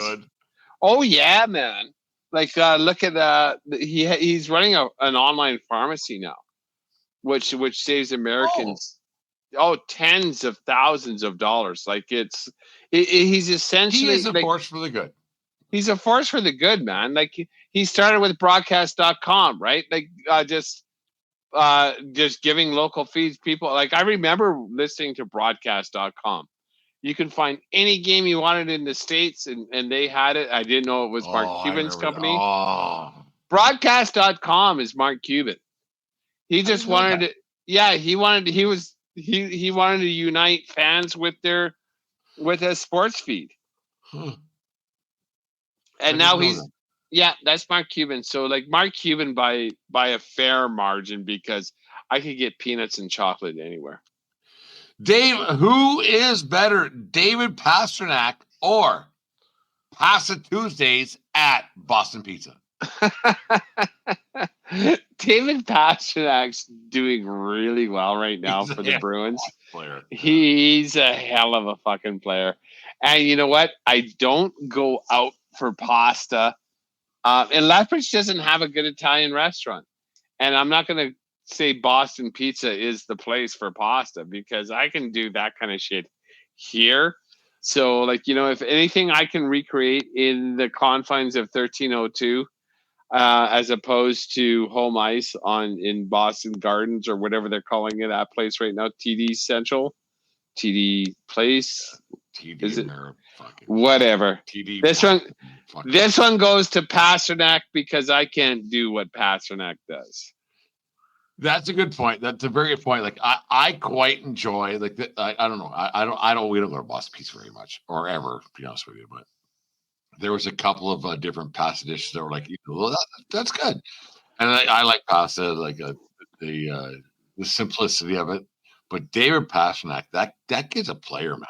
Oh yeah, man. Look at he's running an online pharmacy now, which saves Americans tens of thousands of dollars. Like he's essentially a force for the good. He's a force for the good, man. Like he started with broadcast.com, right? Like just giving local feeds people. Like I remember listening to broadcast.com. You can find any game you wanted in the States and they had it. I didn't know it was Mark Cuban's company. Broadcast.com is Mark Cuban. He just wanted to, he wanted to unite fans with a sports feed. And now that's Mark Cuban. So Mark Cuban by a fair margin, because I could get peanuts and chocolate anywhere. Dave, who is better, David Pastrnak or Pasta Tuesdays at Boston Pizza? David Pasternak's doing really well right now for the Bruins. He's a hell of a fucking player. And you know what? I don't go out for pasta. And Lethbridge doesn't have a good Italian restaurant. And I'm not going to say Boston Pizza is the place for pasta, because I can do that kind of shit here. So if anything I can recreate in the confines of 1302, as opposed to home ice in Boston Gardens or whatever they're calling it, that place right now, TD Central, TD Place, TD is it? Fucking whatever. TD. This one goes to Pastrnak because I can't do what Pastrnak does. That's a good point. That's a very good point. Like I quite enjoy I don't know. We don't go to Boston Pizza very much or ever, to be honest with you. But there was a couple of different pasta dishes that were like, that's good. And I like pasta, the simplicity of it. But David Pastrnak, that kid's a player, man.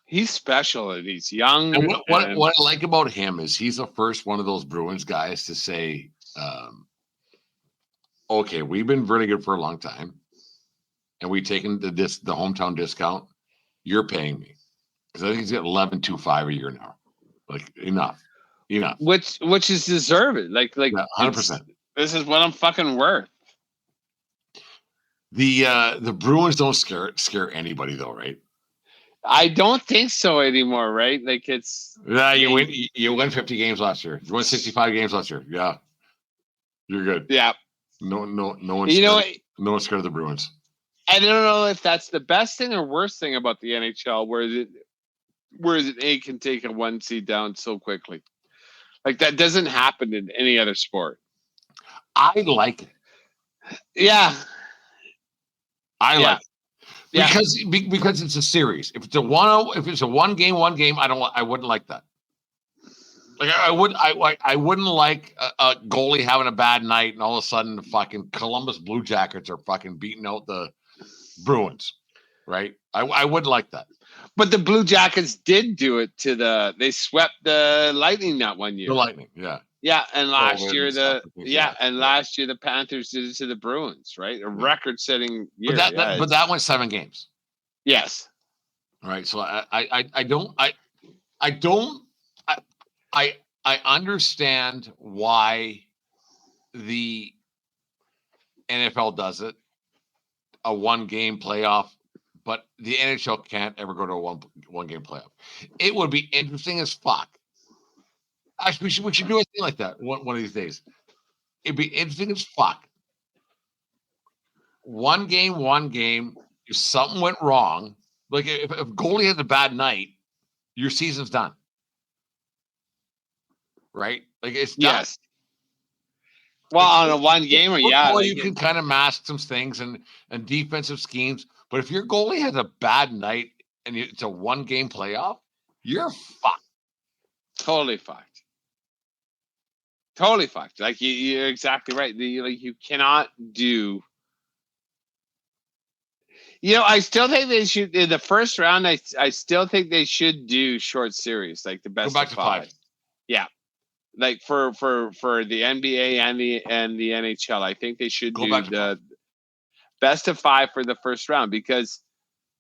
He's special and he's young. And what I like about him is he's the first one of those Bruins guys to say, okay, we've been really good for a long time, and we've taken the hometown discount. You're paying me, because I think he's got $11.25 a year now. Enough. Which is deserved. 100%. This is what I'm fucking worth. The Bruins don't scare anybody though, right? I don't think so anymore, right? You win 50 games last year. You won 65 games last year. Yeah, you're good. Yeah. No one's scared. No one's scared of the Bruins. I don't know if that's the best thing or worst thing about the NHL, whereas it can take a 1 seed down so quickly. That doesn't happen in any other sport. I like it. Yeah. I Yeah. like it. Because it's a series. If it's a one game, I wouldn't like that. Like I wouldn't like a goalie having a bad night and all of a sudden the fucking Columbus Blue Jackets are fucking beating out the Bruins, right? I wouldn't like that. But the Blue Jackets did do it they swept the Lightning that one year. The Lightning, yeah. Yeah, and last year last year the Panthers did it to the Bruins, right? A record-setting year. But that went 7 games. Yes. Right. So I understand why the NFL does it, a 1-game playoff, but the NHL can't ever go to a one game playoff. It would be interesting as fuck. Actually, we should do a thing like that one of these days. It'd be interesting as fuck. 1 game. If something went wrong, like if goalie has a bad night, your season's done. Right? Like it's done. Yes. Well, on a 1 gamer, you can kind of mask some things and defensive schemes. But if your goalie has a bad night and it's a 1 game playoff, you're fucked. Totally fucked. Totally fucked. Like you're exactly right. You cannot do. I still think they should in the first round. I still think they should do short series, like the best. Go back to 5. Yeah, like for the NBA and the NHL, I think they should do the best of 5 for the first round because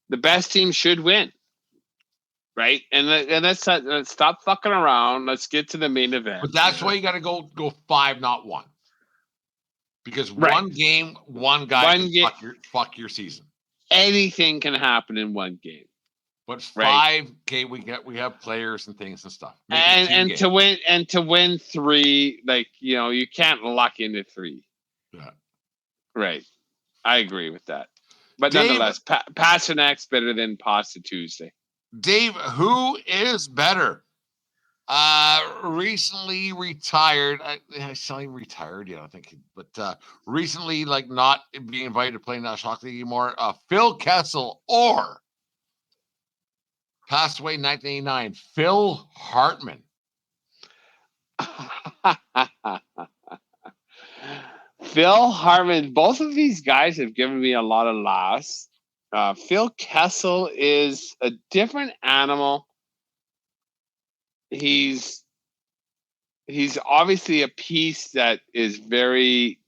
the best team should win, right? And let's stop fucking around. Let's get to the main event. But that's why you got to go 5, not 1, because 1 game, 1 guy can fuck your season. Anything can happen in 1 game. But 5, okay, we have players and things and stuff. And to win 3, like you can't luck into 3. Yeah. Right. I agree with that. But Dave, nonetheless, Pasternak's better than Pasta Tuesday. Dave, who is better? Recently retired. I still ain't retired yet, I think. But recently, like not being invited to play National Hockey League anymore. Phil Kessel or passed away in 1989, Phil Hartman. Phil Hartman. Both of these guys have given me a lot of laughs. Phil Kessel is a different animal. He's obviously a piece that is very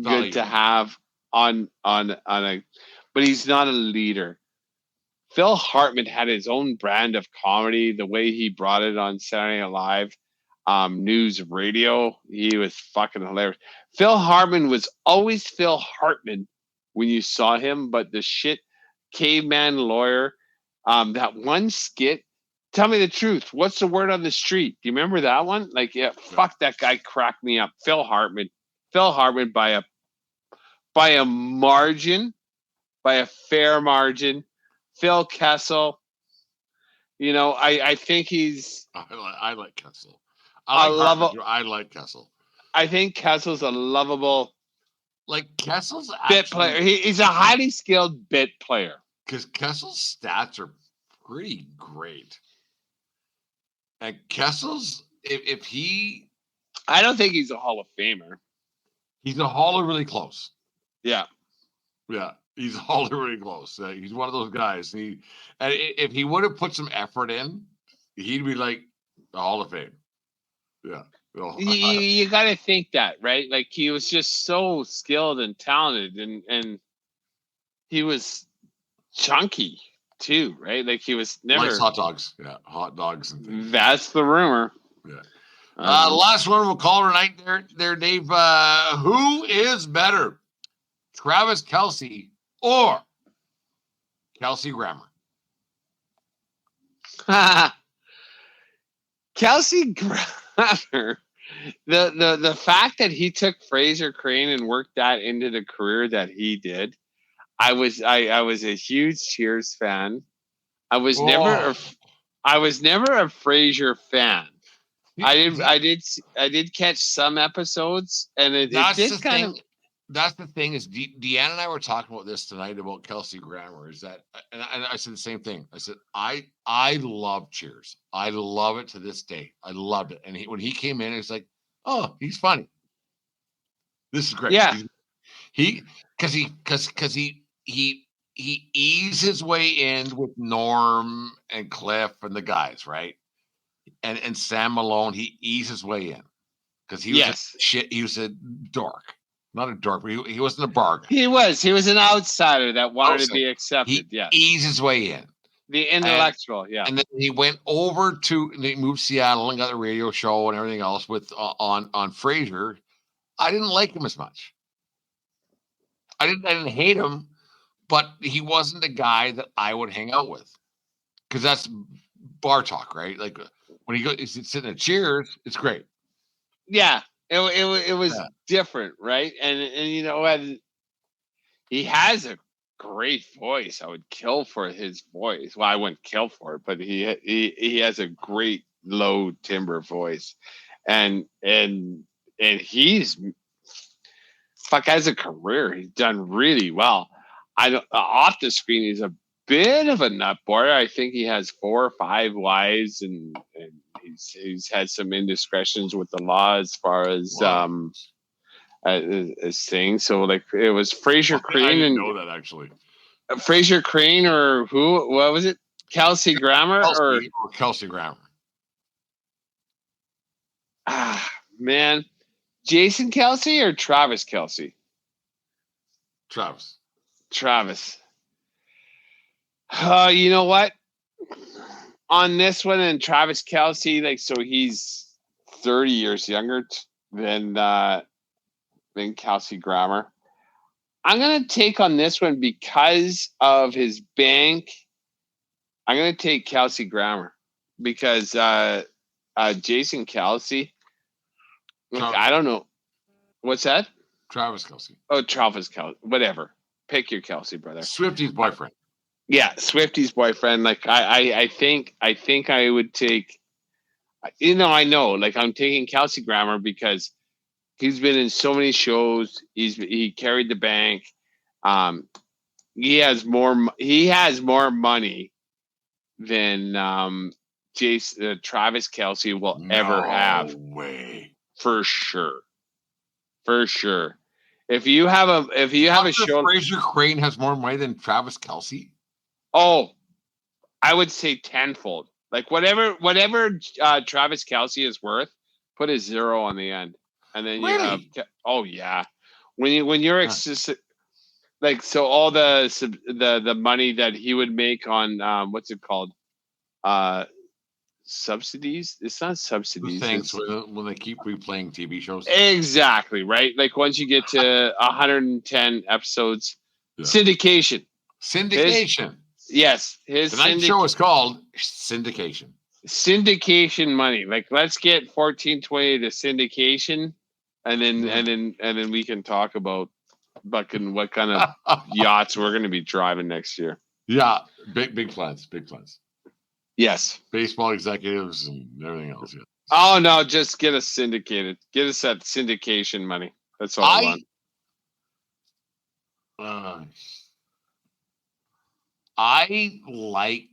good to have on a, but he's not a leader. Phil Hartman had his own brand of comedy, the way he brought it on Saturday Night Live, news radio. He was fucking hilarious. Phil Hartman was always Phil Hartman when you saw him, but the shit caveman lawyer, that one skit. Tell me the truth. What's the word on the street? Do you remember that one? Like, fuck, that guy cracked me up. Phil Hartman by a margin, by a fair margin. Phil Kessel, I think he's. I like Kessel. I like Kessel. I think Kessel's a lovable. Like Kessel's bit player. He's a highly skilled bit player. Because Kessel's stats are pretty great. And Kessel's, if he... I don't think he's a Hall of Famer. He's a Hall of really close. Yeah. Yeah, he's a Hall of really close. He's one of those guys. And if he would have put some effort in, he'd be like the Hall of Fame. Yeah. You got to think that, right? Like, he was just so skilled and talented, and he was chunky too, right? Like, he was never likes hot dogs. Yeah, hot dogs and things. That's the rumor. Yeah. Last one we'll call tonight there, Dave. Who is better, Travis Kelce or Kelsey Grammer? Kelsey Grammer. The fact that he took Fraser Crane and worked that into the career that he did, I was a huge Cheers fan. I was never a Fraser fan. I did catch some episodes, and it did kind of. that's the thing is Deanna and I were talking about this tonight about Kelsey Grammer is that, and I said the same thing. I said, I love Cheers. I love it to this day. I loved it. And when he came in, it's like, oh, he's funny. This is great. Yeah. Because he eased his way in with Norm and Cliff and the guys, right? And Sam Malone, he eased his way in because he was he was a dork. Not a dork, but he wasn't a bargain. He was an outsider that wanted to be accepted. He eased his way in. The intellectual, And then he went over he moved to Seattle and got the radio show and everything else with on Frasier. I didn't like him as much. I didn't hate him, but he wasn't a guy that I would hang out with. Because that's bar talk, right? Like when he's sitting at Cheers, it's great. Yeah. It was different, right? And you know, and he has a great voice. I would kill for his voice. Well, I wouldn't kill for it, but he has a great low timbre voice, and he's has a career. He's done really well. Off the screen, he's a bit of a nutboard. I think he has 4 or 5 wives, and he's had some indiscretions with the law as far as as things. So like it was Frasier Crane. I didn't know that actually. Frasier Crane or who? What was it? Kelsey Grammer or Kelsey Grammer? Ah, man, Jason Kelsey or Travis Kelsey? Travis. You know what? On this one, and Travis Kelsey, like, so he's 30 years younger than Kelsey Grammer. I'm gonna take on this one because of his bank. I'm gonna take Kelsey Grammer because Jason Kelsey. Look, I don't know. What's that? Travis Kelsey. Oh, Travis Kelsey. Whatever. Pick your Kelsey, brother. Swifty's boyfriend. Yeah, Swifty's boyfriend. Like I think I would take. You know, I know. Like I'm taking Kelsey Grammer because he's been in so many shows. He carried the bank. He has more money than Travis Kelsey will ever have. Way. For sure. If you have a show, Frasier Crane has more money than Travis Kelsey. Oh, I would say tenfold. Like whatever Travis Kelsey is worth, put a 0 on the end, and then you have. Oh yeah, when you're like so all the money that he would make on what's it called, subsidies. It's not subsidies. Thanks when they keep replaying TV shows. Exactly right. Like once you get to 110 episodes, syndication. Yes, his show is called Syndication. Syndication money. Like let's get 1420 to syndication, and then we can talk about what kind of yachts we're going to be driving next year. Yeah, big plans. Yes, baseball executives and everything else. Yeah. Oh no, just get us syndicated. Get us that syndication money. That's all I want. I like.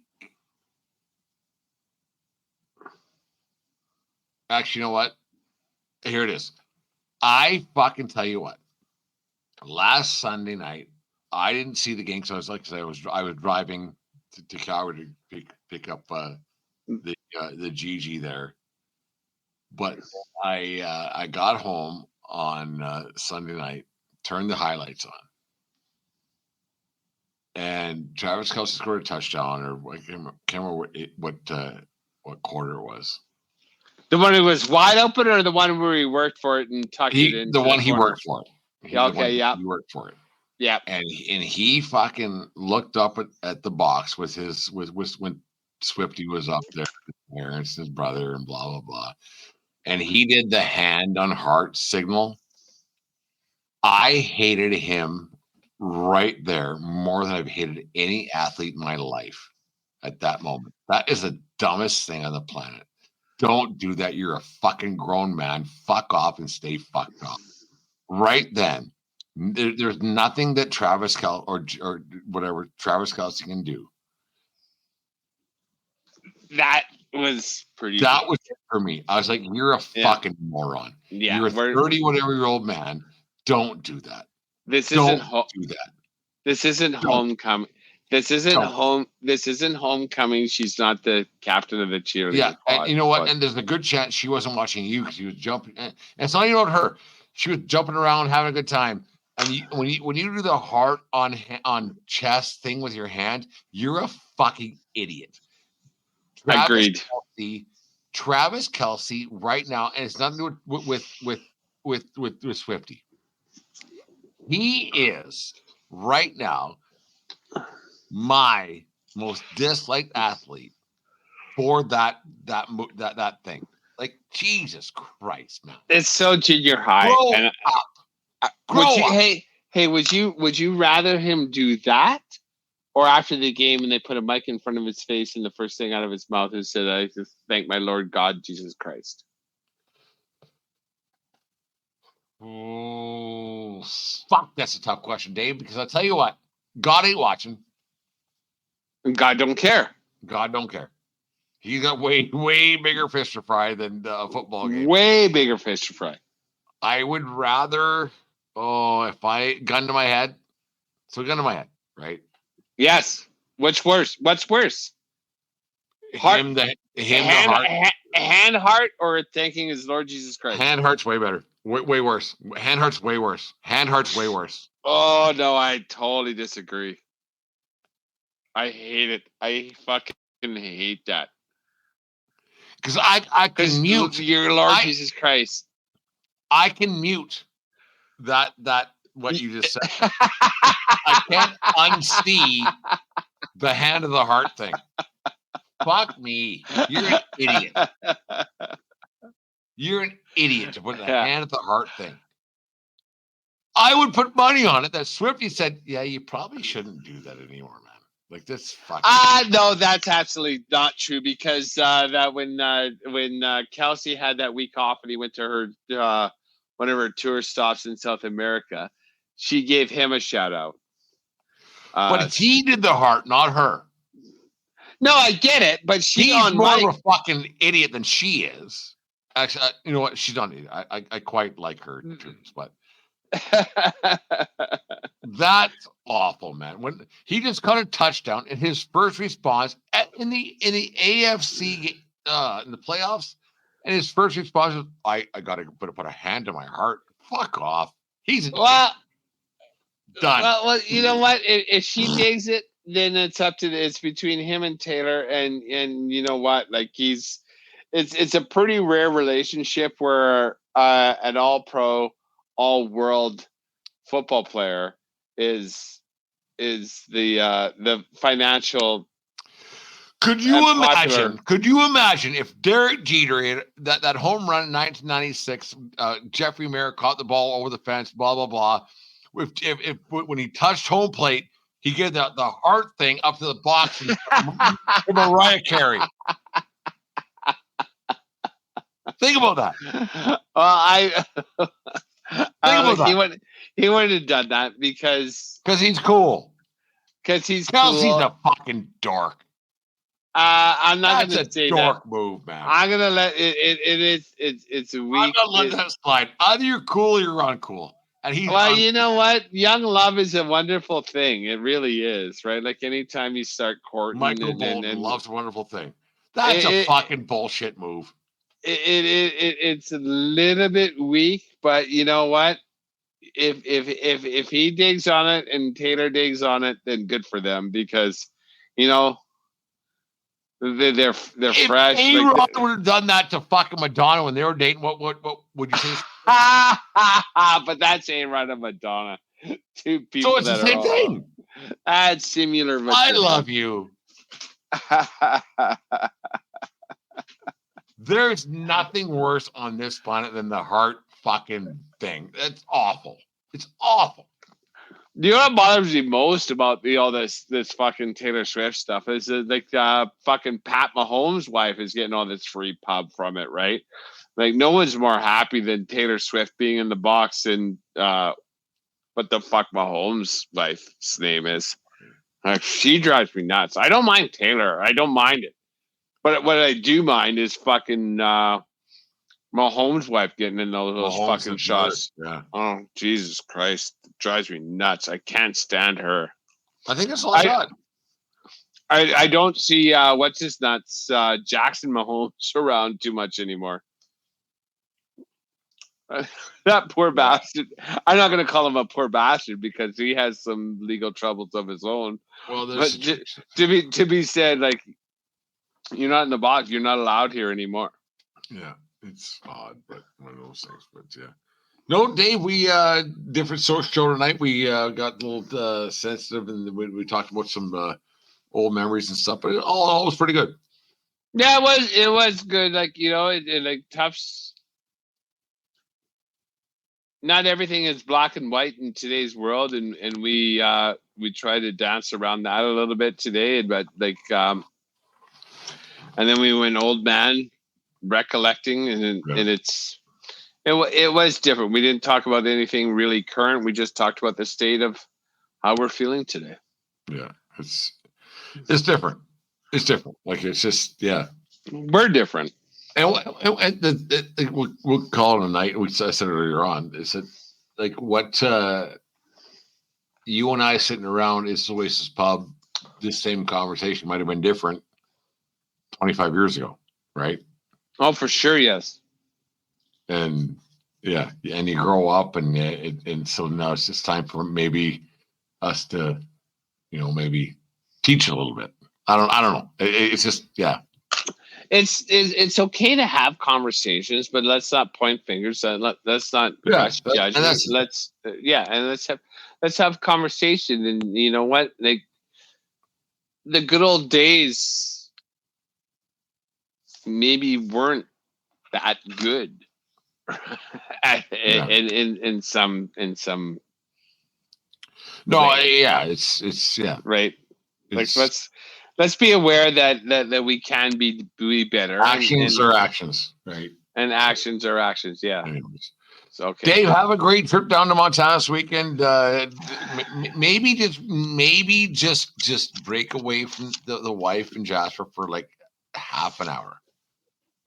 Actually, you know what? Here it is. I fucking tell you what. Last Sunday night, I didn't see the game because I was driving to Calgary to pick up the GG there. But I got home on Sunday night, turned the highlights on. And Travis Kelsey scored a touchdown, or I can't remember what quarter it was. The one who was wide open, or the one where he worked for it and tucked it in. The one he worked for it. He worked for it. Yeah. And he fucking looked up at the box with when Swifty was up there, his parents, his brother, and blah blah blah. And he did the hand on heart signal. I hated him right there more than I've hated any athlete in my life at that moment. That is the dumbest thing on the planet. Don't do that. You're a fucking grown man. Fuck off and stay fucked off. Right then, There's nothing that Travis Kelce or whatever Travis Kelce can do. That was pretty. That was it for me. I was like, "You're a fucking moron. Yeah, you're a 30-whatever-year-old man. Don't do that. This Don't isn't do that. This isn't homecoming. This isn't homecoming. She's not the captain of the cheerleader. Yeah, and you know what? And there's a good chance she wasn't watching you because she was jumping. And it's not even about her. She was jumping around, having a good time. And when you do the heart on chest thing with your hand, you're a fucking idiot. Agreed. Travis Kelce right now, and it's nothing to do with Swifty. He is right now my most disliked athlete for that thing. Like, Jesus Christ, man! It's so junior high. Grow up. Would you rather him do that, or after the game and they put a mic in front of his face and the first thing out of his mouth is said, "I just thank my Lord God, Jesus Christ"? Oh, fuck! That's a tough question, Dave. Because I'll tell you what, God ain't watching. God don't care. God don't care. He's got way bigger fish to fry than a football game. Way bigger fish to fry. I would rather, if I gun to my head, right? Yes. What's worse? Heart, hand heart, or thanking his Lord Jesus Christ? Hand heart's way better. Way worse. Hand heart's way worse. Hand heart's way worse. Oh no, I totally disagree. I hate it. I fucking hate that. Because I can mute your Lord Jesus Christ. I can mute that what you just said. I can't unsee the hand of the heart thing. Fuck me. You're an idiot. You're an idiot to put the hand of the heart thing. I would put money on it that Swifty said, yeah, you probably shouldn't do that anymore, man. Like, this fucking... No, that's absolutely not true, because that when Kelsey had that week off and he went to her one of her tour stops in South America, she gave him a shout out. But he did the heart, not her. No, I get it, but he's more of a fucking idiot than she is. Actually, you know what? She's not an idiot. I quite like her terms, but that's awful, man. When he just caught a touchdown, and his first response in the AFC in the playoffs, and his first response was, "I got to put a hand to my heart." Fuck off. He's done. Well, you know what? If she digs it, then it's between him and Taylor, and you know what? Like, it's a pretty rare relationship where an all-pro, all-world football player is the financial. Could you imagine if Derek Jeter had that home run in 1996, Jeffrey Merrick caught the ball over the fence, blah blah blah. If when he touched home plate, he gave the heart thing up to the box and for Mariah Carey. Think about that. Well, he wouldn't have done that because he's cool. Because he's Kelsey's cool. a fucking dork. I'm not going to say that. That's a dork move, man. I'm going to let it's a weak. I'm not letting that slide. Either you're cool or you're uncool. And he's you know what? Young love is a wonderful thing. It really is, right? Like, anytime you start courting, Michael Bolton loves a wonderful thing. That's a fucking bullshit move. It's a little bit weak, but you know what? If he digs on it and Taylor digs on it, then good for them, because you know they're fresh. If A-Rod would have done that to fucking Madonna when they were dating, what would you say? But that's A-Rod and Madonna, two people. So it's the same thing. That's similar. I love you. There's nothing worse on this planet than the heart fucking thing. That's awful. It's awful. You know what bothers me most about this fucking Taylor Swift stuff is that, fucking Pat Mahomes' wife is getting all this free pub from it, right? Like, no one's more happy than Taylor Swift being in the box and what the fuck Mahomes' wife's name is. She drives me nuts. I don't mind Taylor. I don't mind it. But what I do mind is fucking Mahomes' wife getting in those fucking shots. Yeah. Oh, Jesus Christ. It drives me nuts. I can't stand her. I think it's all shot. I don't see what's his nuts Jackson Mahomes around too much anymore. That poor bastard. I'm not going to call him a poor bastard because he has some legal troubles of his own. Well, but to be said, like, you're not in the box. You're not allowed here anymore. Yeah, it's odd, but one of those things. But yeah. No, Dave, we different social show tonight. We got a little sensitive, and we talked about some old memories and stuff. But it all was pretty good. Yeah, it was good. Like, you know, it like Tufts. Not everything is black and white in today's world, and we try to dance around that a little bit today. But like, and then we went old man recollecting, and it was different. We didn't talk about anything really current. We just talked about the state of how we're feeling today. Yeah, it's different. It's different. Like, it's just, yeah, we're different. And we'll call it a night. I said earlier on, is it like what you and I sitting around is Oasis Pub? This same conversation might have been different 25 years ago, right? Oh, for sure, yes. And yeah, and you grow up, and so now it's just time for maybe us to, you know, maybe teach a little bit. I don't know. It's just, yeah. It's okay to have conversations, but let's not point fingers. Let's not judge. Let's have conversation. And you know what? Like, the good old days maybe weren't that good. in some. No, way. Yeah, it's yeah, right. Like, let's be aware that we can be better. Actions are actions, right? And actions are actions. Yeah. Anyways. So, okay. Dave, have a great trip down to Montana this weekend. Maybe just break away from the wife and Jasper for like half an hour.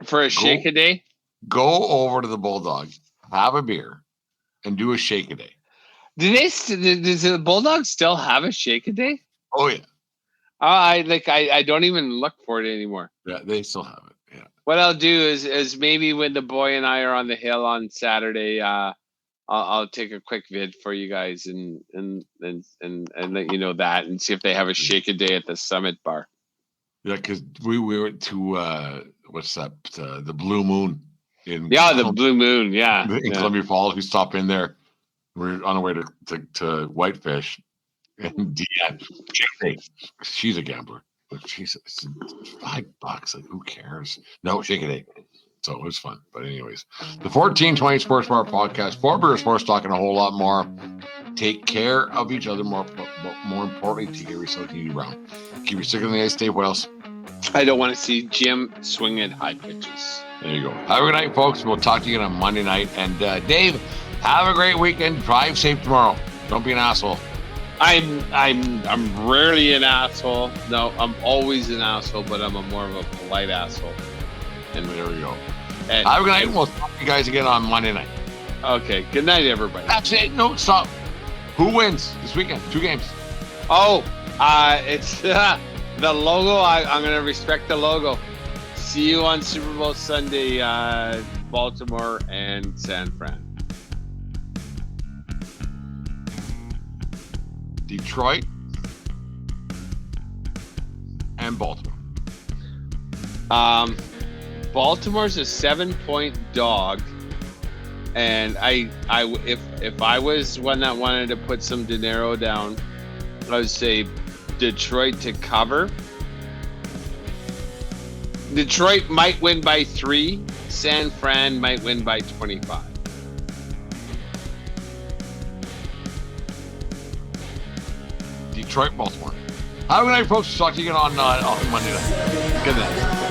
For a shake a day? Go over to the Bulldog, have a beer, and do a shake a day. Does the Bulldog still have a shake a day? Oh yeah. I don't even look for it anymore. Yeah, they still have it. Yeah. What I'll do is maybe when the boy and I are on the hill on Saturday, I'll take a quick vid for you guys and let you know that, and see if they have a shake a day at the Summit Bar. Yeah, because we went to what's that? The Blue Moon the Blue Moon. Yeah, in Columbia Falls. We stopped in there. We're on our way to Whitefish. And she's a gambler, but she's $5. Like, who cares? No, shake a day. So it was fun. But anyways, the 1420 Sports Bar Podcast, 4 Beer Sports, talking a whole lot more. Take care of each other, more importantly, take care of yourself. Keep around. Keep your stick on the ice, Dave. What else? I don't want to see Jim swing at high pitches. There you go. Have a good night, folks. We'll talk to you again on Monday night. And Dave, have a great weekend. Drive safe tomorrow. Don't be an asshole. I'm rarely an asshole. No, I'm always an asshole, but I'm more of a polite asshole. And there we go. And have a good night. We'll talk to you guys again on Monday night. Okay. Good night, everybody. That's it. No, stop. Who wins this weekend? 2 games. Oh, it's the logo. I'm going to respect the logo. See you on Super Bowl Sunday, Baltimore and San Fran. Detroit and Baltimore. Baltimore's a 7-point dog, and if I was one that wanted to put some dinero down, I would say Detroit to cover. Detroit might win by 3. San Fran might win by 25. Detroit, Baltimore. Have a good night, folks. Talk to you again on Monday night. Good night.